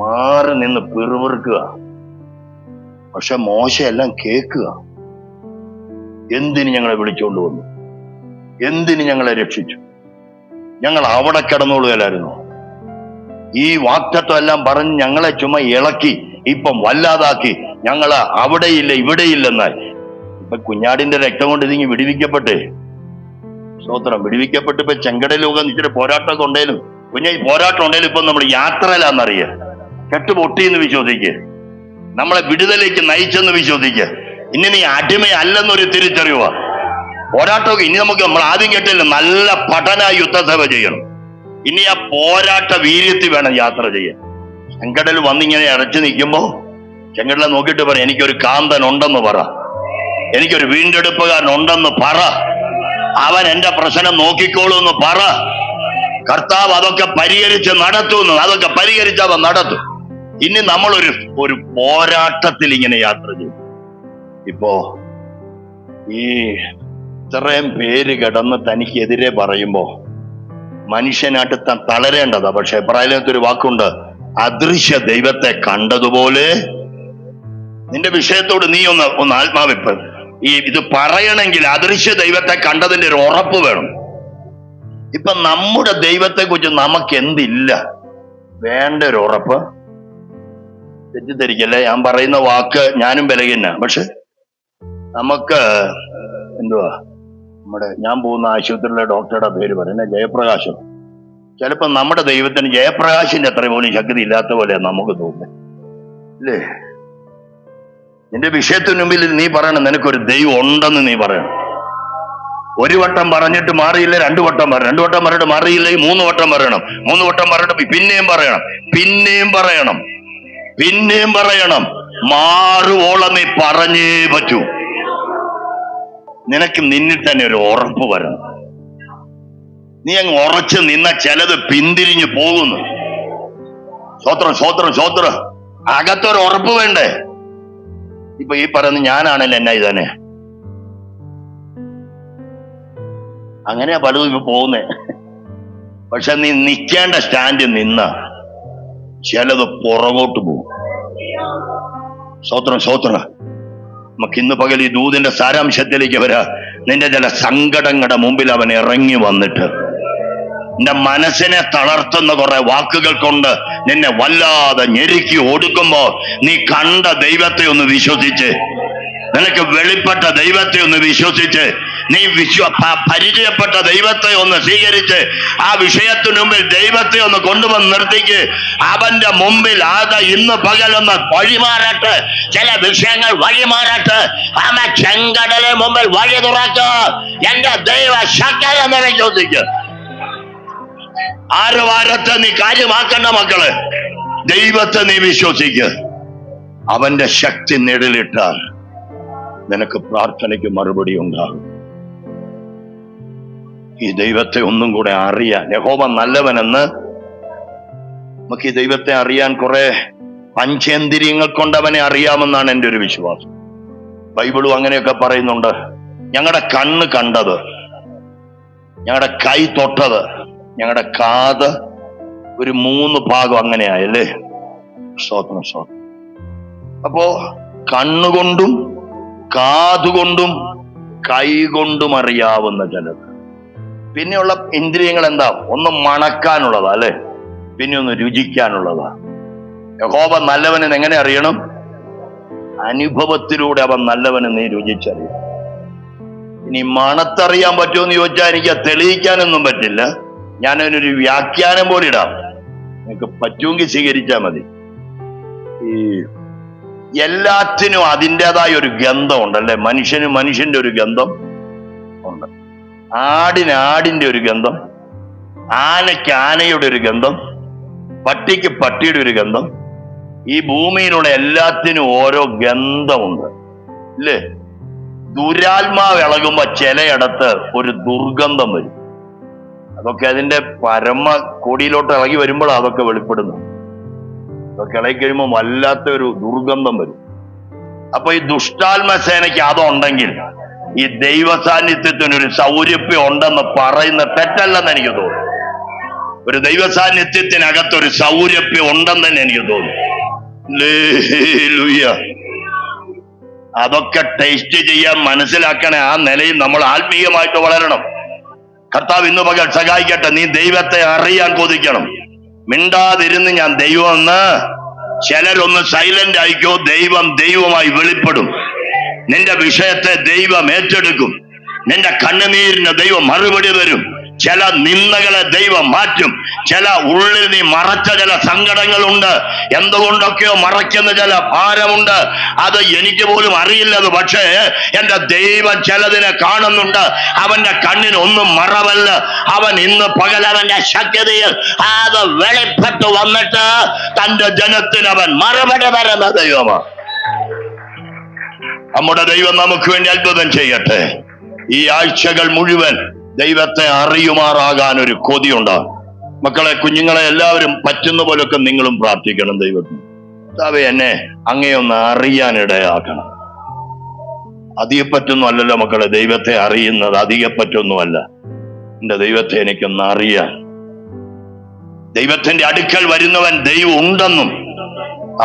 മാറി നിന്ന് പിറുപിറുക്കുക. പക്ഷെ മോശ എല്ലാം കേൾക്കുക. എന്തിന് ഞങ്ങളെ വിളിച്ചുകൊണ്ട് വന്നു? എന്തിന് ഞങ്ങളെ രക്ഷിച്ചു? ഞങ്ങൾ അവിടെ കിടന്നോളുകയല്ലായിരുന്നു. ഈ വാക്തത്വം എല്ലാം പറഞ്ഞ് ഞങ്ങളെ ചുമ്മാ ഇളക്കി ഇപ്പം വല്ലാതാക്കി. ഞങ്ങള് അവിടെയില്ല ഇവിടെയില്ലെന്നാൽ ഇപ്പൊ കുഞ്ഞാടിന്റെ രക്തം കൊണ്ട് ഇതിങ്ങി വിടിവിക്കപ്പെട്ടേ. സ്തോത്രം. വിടിവിക്കപ്പെട്ട് ഇപ്പൊ ചെങ്കടലോകം ഇച്ചിരി പോരാട്ടമൊക്കെ ഉണ്ടേലും കുഞ്ഞ ഈ പോരാട്ടം ഉണ്ടേലും ഇപ്പൊ നമ്മൾ യാത്രയിലാന്നറിയ. കെട്ടുപൊട്ടിയെന്ന് വിശ്വസിക്ക്. നമ്മളെ വിടുതലേക്ക് നയിച്ചെന്ന് വിശ്വസിക്ക്. ഇനി നീ അടിമയല്ലെന്നൊരു തിരിച്ചറിയുക. പോരാട്ടമൊക്കെ ഇനി നമുക്ക് നമ്മൾ ആദ്യം കേട്ടില്ല, നല്ല പഠന യുദ്ധസേവ ചെയ്യണം. ഇനി ആ പോരാട്ട വീര്യത്തിൽ വേണം യാത്ര ചെയ്യാൻ. ചെങ്കടൽ വന്നിങ്ങനെ അടച്ചു നിൽക്കുമ്പോ ചെങ്കടലെ നോക്കിയിട്ട് പറ, എനിക്കൊരു കാന്തൻ ഉണ്ടെന്ന് പറ, എനിക്കൊരു വീണ്ടെടുപ്പുകാരൻ ഉണ്ടെന്ന് പറ, അവൻ എന്റെ പ്രശ്നം നോക്കിക്കോളൂന്ന് പറ. കർത്താവ് അതൊക്കെ പരിഹരിച്ച് നടത്തുന്നു. അതൊക്കെ പരിഹരിച്ച് അവൻ നടത്തും. ഇനി നമ്മളൊരു പോരാട്ടത്തിൽ ഇങ്ങനെ യാത്ര ചെയ്യും. ഇപ്പോ ഈ ഇത്രയും പേര് കിടന്ന് തനിക്കെതിരെ പറയുമ്പോ മനുഷ്യനായിട്ട് തളരേണ്ടതാ. പക്ഷെ എബ്രായത്തിലൊരു വാക്കുണ്ട്, അദൃശ്യ ദൈവത്തെ കണ്ടതുപോലെ. നിന്റെ വിഷയത്തോട് നീ ഒന്ന് ആത്മാവിപ്പ് ഇത് പറയണമെങ്കിൽ അദൃശ്യ ദൈവത്തെ കണ്ടതിന്റെ ഒരു ഉറപ്പ് വേണം. ഇപ്പൊ നമ്മുടെ ദൈവത്തെ കുറിച്ച് നമുക്ക് എന്തില്ല? വേണ്ട ഒരു ഉറപ്പ്. തെറ്റിദ്ധരിക്കല്ലേ, ഞാൻ പറയുന്ന വാക്ക് ഞാനും ബലഹീന. പക്ഷെ നമുക്ക് എന്തുവാ, ഞാൻ പോകുന്ന ആശുപത്രിയിലെ ഡോക്ടറുടെ പേര് പറയുന്നത് ജയപ്രകാശം. ചിലപ്പോ നമ്മുടെ ദൈവത്തിന് ജയപ്രകാശിന്റെ അത്ര പോലും ശക്തി ഇല്ലാത്ത പോലെ നമുക്ക് തോന്നുന്നത് അല്ലേ? നിന്റെ വിഷയത്തിന് മുമ്പിൽ നീ പറയണം, നിനക്കൊരു ദൈവം ഉണ്ടെന്ന് നീ പറയണം. 1 വട്ടം പറഞ്ഞിട്ട് മാറിയില്ല, 2 വട്ടം പറയണം. 2 വട്ടം പറഞ്ഞിട്ട് മാറിയില്ല, 3 വട്ടം പറയണം. 3 വട്ടം പറഞ്ഞിട്ട് പിന്നെയും പറയണം, പിന്നെയും പറയണം, പിന്നെയും പറയണം. മാറുവോളം നീ പറഞ്ഞേ പറ്റൂ. നിനക്ക് നിന്നിൽ തന്നെ ഒരു ഉറപ്പ് വരണം. നീ അങ്ങ് ഉറച്ചു നിന്ന ചിലത് പിന്തിരിഞ്ഞു പോകുന്നു. സ്വത്രം സ്വത്രം സ്വത്രം. അകത്തൊരു ഉറപ്പ് വേണ്ടേ? ഇപ്പൊ ഈ പറയുന്നത് ഞാനാണല്ലോ എന്നാ ഇതന്നെ. അങ്ങനെയാ പലതും ഇപ്പൊ പോകുന്നേ. പക്ഷെ നീ നിൽക്കേണ്ട സ്റ്റാൻഡിൽ നിന്ന ചിലത് പുറകോട്ട് പോകും. സ്വത്രം സ്വത്രം. നമുക്ക് ഇന്ന് പകൽ ഈ ദൂതിന്റെ സാരാംശത്തിലേക്ക് വരാ. നിന്റെ ചില സങ്കടങ്ങളുടെ മുമ്പിൽ അവൻ ഇറങ്ങി വന്നിട്ട് നിന്റെ മനസ്സിനെ തളർത്തുന്ന കുറെ വാക്കുകൾ കൊണ്ട് നിന്നെ വല്ലാതെ ഞെരുക്കി ഒടുക്കുമ്പോ നീ കണ്ട ദൈവത്തെ ഒന്ന് വിശ്വസിച്ച്, നിനക്ക് വെളിപ്പെട്ട ദൈവത്തെ ഒന്ന് വിശ്വസിച്ച്, നീ പരിചയപ്പെട്ട ദൈവത്തെ ഒന്ന് സ്വീകരിച്ച് ആ വിഷയത്തിനു മുമ്പിൽ ദൈവത്തെ ഒന്ന് കൊണ്ടുവന്ന് നിർത്തിക്ക്. അവന്റെ മുമ്പിൽ ഇന്ന് പകലൊന്ന് വഴിമാറട്ടെ. ചില വിഷയങ്ങൾ വഴിമാറട്ടെ. അവൻ ചെങ്കടലിന് മുമ്പിൽ വഴി തുറക്ക്. എന്റെ ദൈവ ശക്തനെന്ന് വിശ്വസിക്ക്. ആരവാരത്തെ നീ കാര്യമാക്കണ്ട മക്കളെ. ദൈവത്തെ നീ വിശ്വസിക്ക്. അവന്റെ ശക്തി നിഴലിട്ടാൽ നിനക്ക് പ്രാർത്ഥനയ്ക്ക് മറുപടി ഉണ്ടാകും. ഈ ദൈവത്തെ ഒന്നും കൂടെ അറിയാൻ, യഹോവ നല്ലവനെന്ന് നമുക്ക് ഈ ദൈവത്തെ അറിയാൻ കുറെ പഞ്ചേന്ദ്രിയങ്ങൾ കൊണ്ട് അവനെ അറിയാമെന്നാണ് എൻ്റെ ഒരു വിശ്വാസം. ബൈബിളും അങ്ങനെയൊക്കെ പറയുന്നുണ്ട്. ഞങ്ങളുടെ കണ്ണ് കണ്ടത്, ഞങ്ങളുടെ കൈ തൊട്ടത്, ഞങ്ങളുടെ കാത് ഒരു 3 ഭാഗം അങ്ങനെയായല്ലേ? സ്തോത്രം സ്തോത്രം. അപ്പോ കണ്ണുകൊണ്ടും കാതുകൊണ്ടും കൈകൊണ്ടും അറിയാവുന്ന ചിലത്. പിന്നെയുള്ള ഇന്ദ്രിയങ്ങൾ എന്താ? ഒന്ന് മണക്കാനുള്ളതാ അല്ലെ? പിന്നെ ഒന്ന് രുചിക്കാനുള്ളതാ. യഹോവ നല്ലവനെന്ന് എങ്ങനെ അറിയണം? അനുഭവത്തിലൂടെ അവൻ നല്ലവനെ നീ രുചിച്ചറിയും. ഇനി മണത്തറിയാൻ പറ്റുമെന്ന് ചോദിച്ചാൽ എനിക്ക് തെളിയിക്കാനൊന്നും പറ്റില്ല. ഞാനതിനൊരു വ്യാഖ്യാനം പോലെ ഇടാം, നിങ്ങൾക്ക് പറ്റുമെങ്കിൽ സ്വീകരിച്ചാൽ മതി. ഈ എല്ലാത്തിനും അതിൻ്റെതായ ഒരു ഗന്ധം ഉണ്ടല്ലേ? മനുഷ്യന്റെ ഒരു ഗന്ധം ഉണ്ട്, ആടിന്റെ ഒരു ഗന്ധം, ആനയ്ക്ക് ആനയുടെ ഒരു ഗന്ധം, പട്ടിക്ക് പട്ടിയുടെ ഒരു ഗന്ധം. ഈ ഭൂമിയിലുള്ള എല്ലാത്തിനും ഓരോ ഗന്ധമുണ്ട് ഇല്ലേ? ദുരാത്മാവ് ഇളകുമ്പോ ചിലയിടത്ത് ഒരു ദുർഗന്ധം വരും. അതൊക്കെ അതിന്റെ പരമ കൊടിയിലോട്ട് ഇളകി വരുമ്പോൾ അതൊക്കെ വെളിപ്പെടുന്നു. അതൊക്കെ ഇളകി കഴിയുമ്പോൾ വല്ലാത്ത ഒരു ദുർഗന്ധം വരും. അപ്പൊ ഈ ദുഷ്ടാത്മസേനയ്ക്ക് അതുണ്ടെങ്കിൽ ഈ ദൈവ സാന്നിധ്യത്തിന് ഒരു സൗരഭ്യം ഉണ്ടെന്ന് പറയുന്ന തെറ്റല്ലെന്ന് എനിക്ക് തോന്നുന്നു. ഒരു ദൈവ സാന്നിധ്യത്തിനകത്തൊരു സൗരഭ്യം ഉണ്ടെന്ന് തന്നെ എനിക്ക് തോന്നുന്നു. അതൊക്കെ ടേസ്റ്റ് ചെയ്യാൻ മനസ്സിലാക്കണേ. ആ നിലയിൽ നമ്മൾ ആത്മീയമായിട്ട് വളരണം. കർത്താവ് ഇന്ന് പകൽ സഹായിക്കട്ടെ. നീ ദൈവത്തെ അറിയാൻ കൊതിക്കണം. മിണ്ടാതിരുന്ന് ഞാൻ ദൈവം എന്ന് ചിലരൊന്ന് സൈലന്റ് ആയിക്കോ. ദൈവം ദൈവമായി വെളിപ്പെടും. നിന്റെ വിഷയത്തെ ദൈവം ഏറ്റെടുക്കും. നിന്റെ കണ്ണുനീരിന് ദൈവം മറുപടി തരും. ചില നിന്ദകളെ ദൈവം മാറ്റും. ചില ഉള്ളിൽ നീ മറച്ച ചില സങ്കടങ്ങളുണ്ട്, എന്തുകൊണ്ടൊക്കെയോ മറയ്ക്കുന്ന ചില ഭാരമുണ്ട്. അത് എനിക്ക് പോലും അറിയില്ലത്. പക്ഷേ എന്റെ ദൈവം ചിലതിനെ കാണുന്നുണ്ട്. അവന്റെ കണ്ണിന് ഒന്നും മറവല്ല. അവൻ ഇന്ന് പകൽ അവന്റെ ശക്തിയിൽ അത് വെളിപ്പെട്ടു വന്നിട്ട് തന്റെ ജനത്തിന് അവൻ മറുപടി തരുന്ന ദൈവമാണ്. നമ്മുടെ ദൈവം നമുക്ക് വേണ്ടി അത്ഭുതം ചെയ്യട്ടെ. ഈ ആഴ്ചകൾ മുഴുവൻ ദൈവത്തെ അറിയുമാറാകാൻ ഒരു കൊതിയുണ്ടാകും. മക്കളെ, കുഞ്ഞുങ്ങളെ എല്ലാവരും പറ്റുന്ന പോലൊക്കെ നിങ്ങളും പ്രാർത്ഥിക്കണം. ദൈവത്തിന് കർത്താവേ, എന്നെ അങ്ങയൊന്ന് അറിയാനിടയാക്കണം. അധികപ്പറ്റൊന്നും അല്ലല്ലോ മക്കളെ ദൈവത്തെ അറിയുന്നത്, അധികപ്പറ്റൊന്നുമല്ല. എന്റെ ദൈവത്തെ എനിക്കൊന്ന് അറിയാൻ. ദൈവത്തിന്റെ അടുക്കൽ വരുന്നവൻ ദൈവം ഉണ്ടെന്നും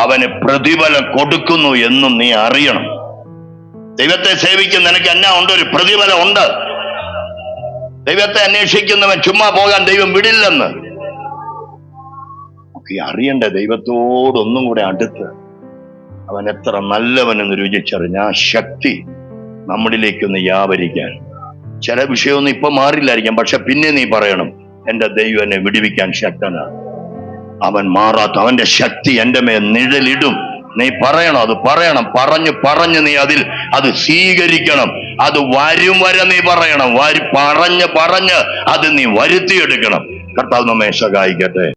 അവന് പ്രതിഫലം കൊടുക്കുന്നു എന്നും നീ അറിയണം. ദൈവത്തെ സേവിക്കുന്ന നിനക്ക് എന്നാ ഉണ്ട്? ഒരു പ്രതിഫലം ഉണ്ട്. ദൈവത്തെ അന്വേഷിക്കുന്നവൻ ചുമ്മാ പോകാൻ ദൈവം വിടില്ലെന്ന് ഒക്കെ അറിയണ്ടേ. ദൈവത്തോടൊന്നും കൂടെ അടുത്ത് അവൻ എത്ര നല്ലവനെന്ന് രുചിച്ചറിഞ്ഞ ആ ശക്തി നമ്മളിലേക്കൊന്ന് വ്യാപരിക്കാൻ. ചില വിഷയമൊന്നും ഇപ്പൊ മാറില്ലായിരിക്കാം, പക്ഷെ പിന്നെ നീ പറയണം, എന്റെ ദൈവം എന്നെ വിടുവിക്കാൻ ശക്തനാണ്. അവൻ മാറാത്ത അവന്റെ ശക്തി എന്റെ മേൽ നിഴലിടും. നീ പറയണം, അത് പറയണം. പറഞ്ഞ് നീ അത് സ്വീകരിക്കണം. അത് വരും വരെ നീ പറയണം. പറഞ്ഞ് അത് നീ വരുത്തിയെടുക്കണം. കർത്താവ് നമ്മെ സഹായിക്കട്ടെ.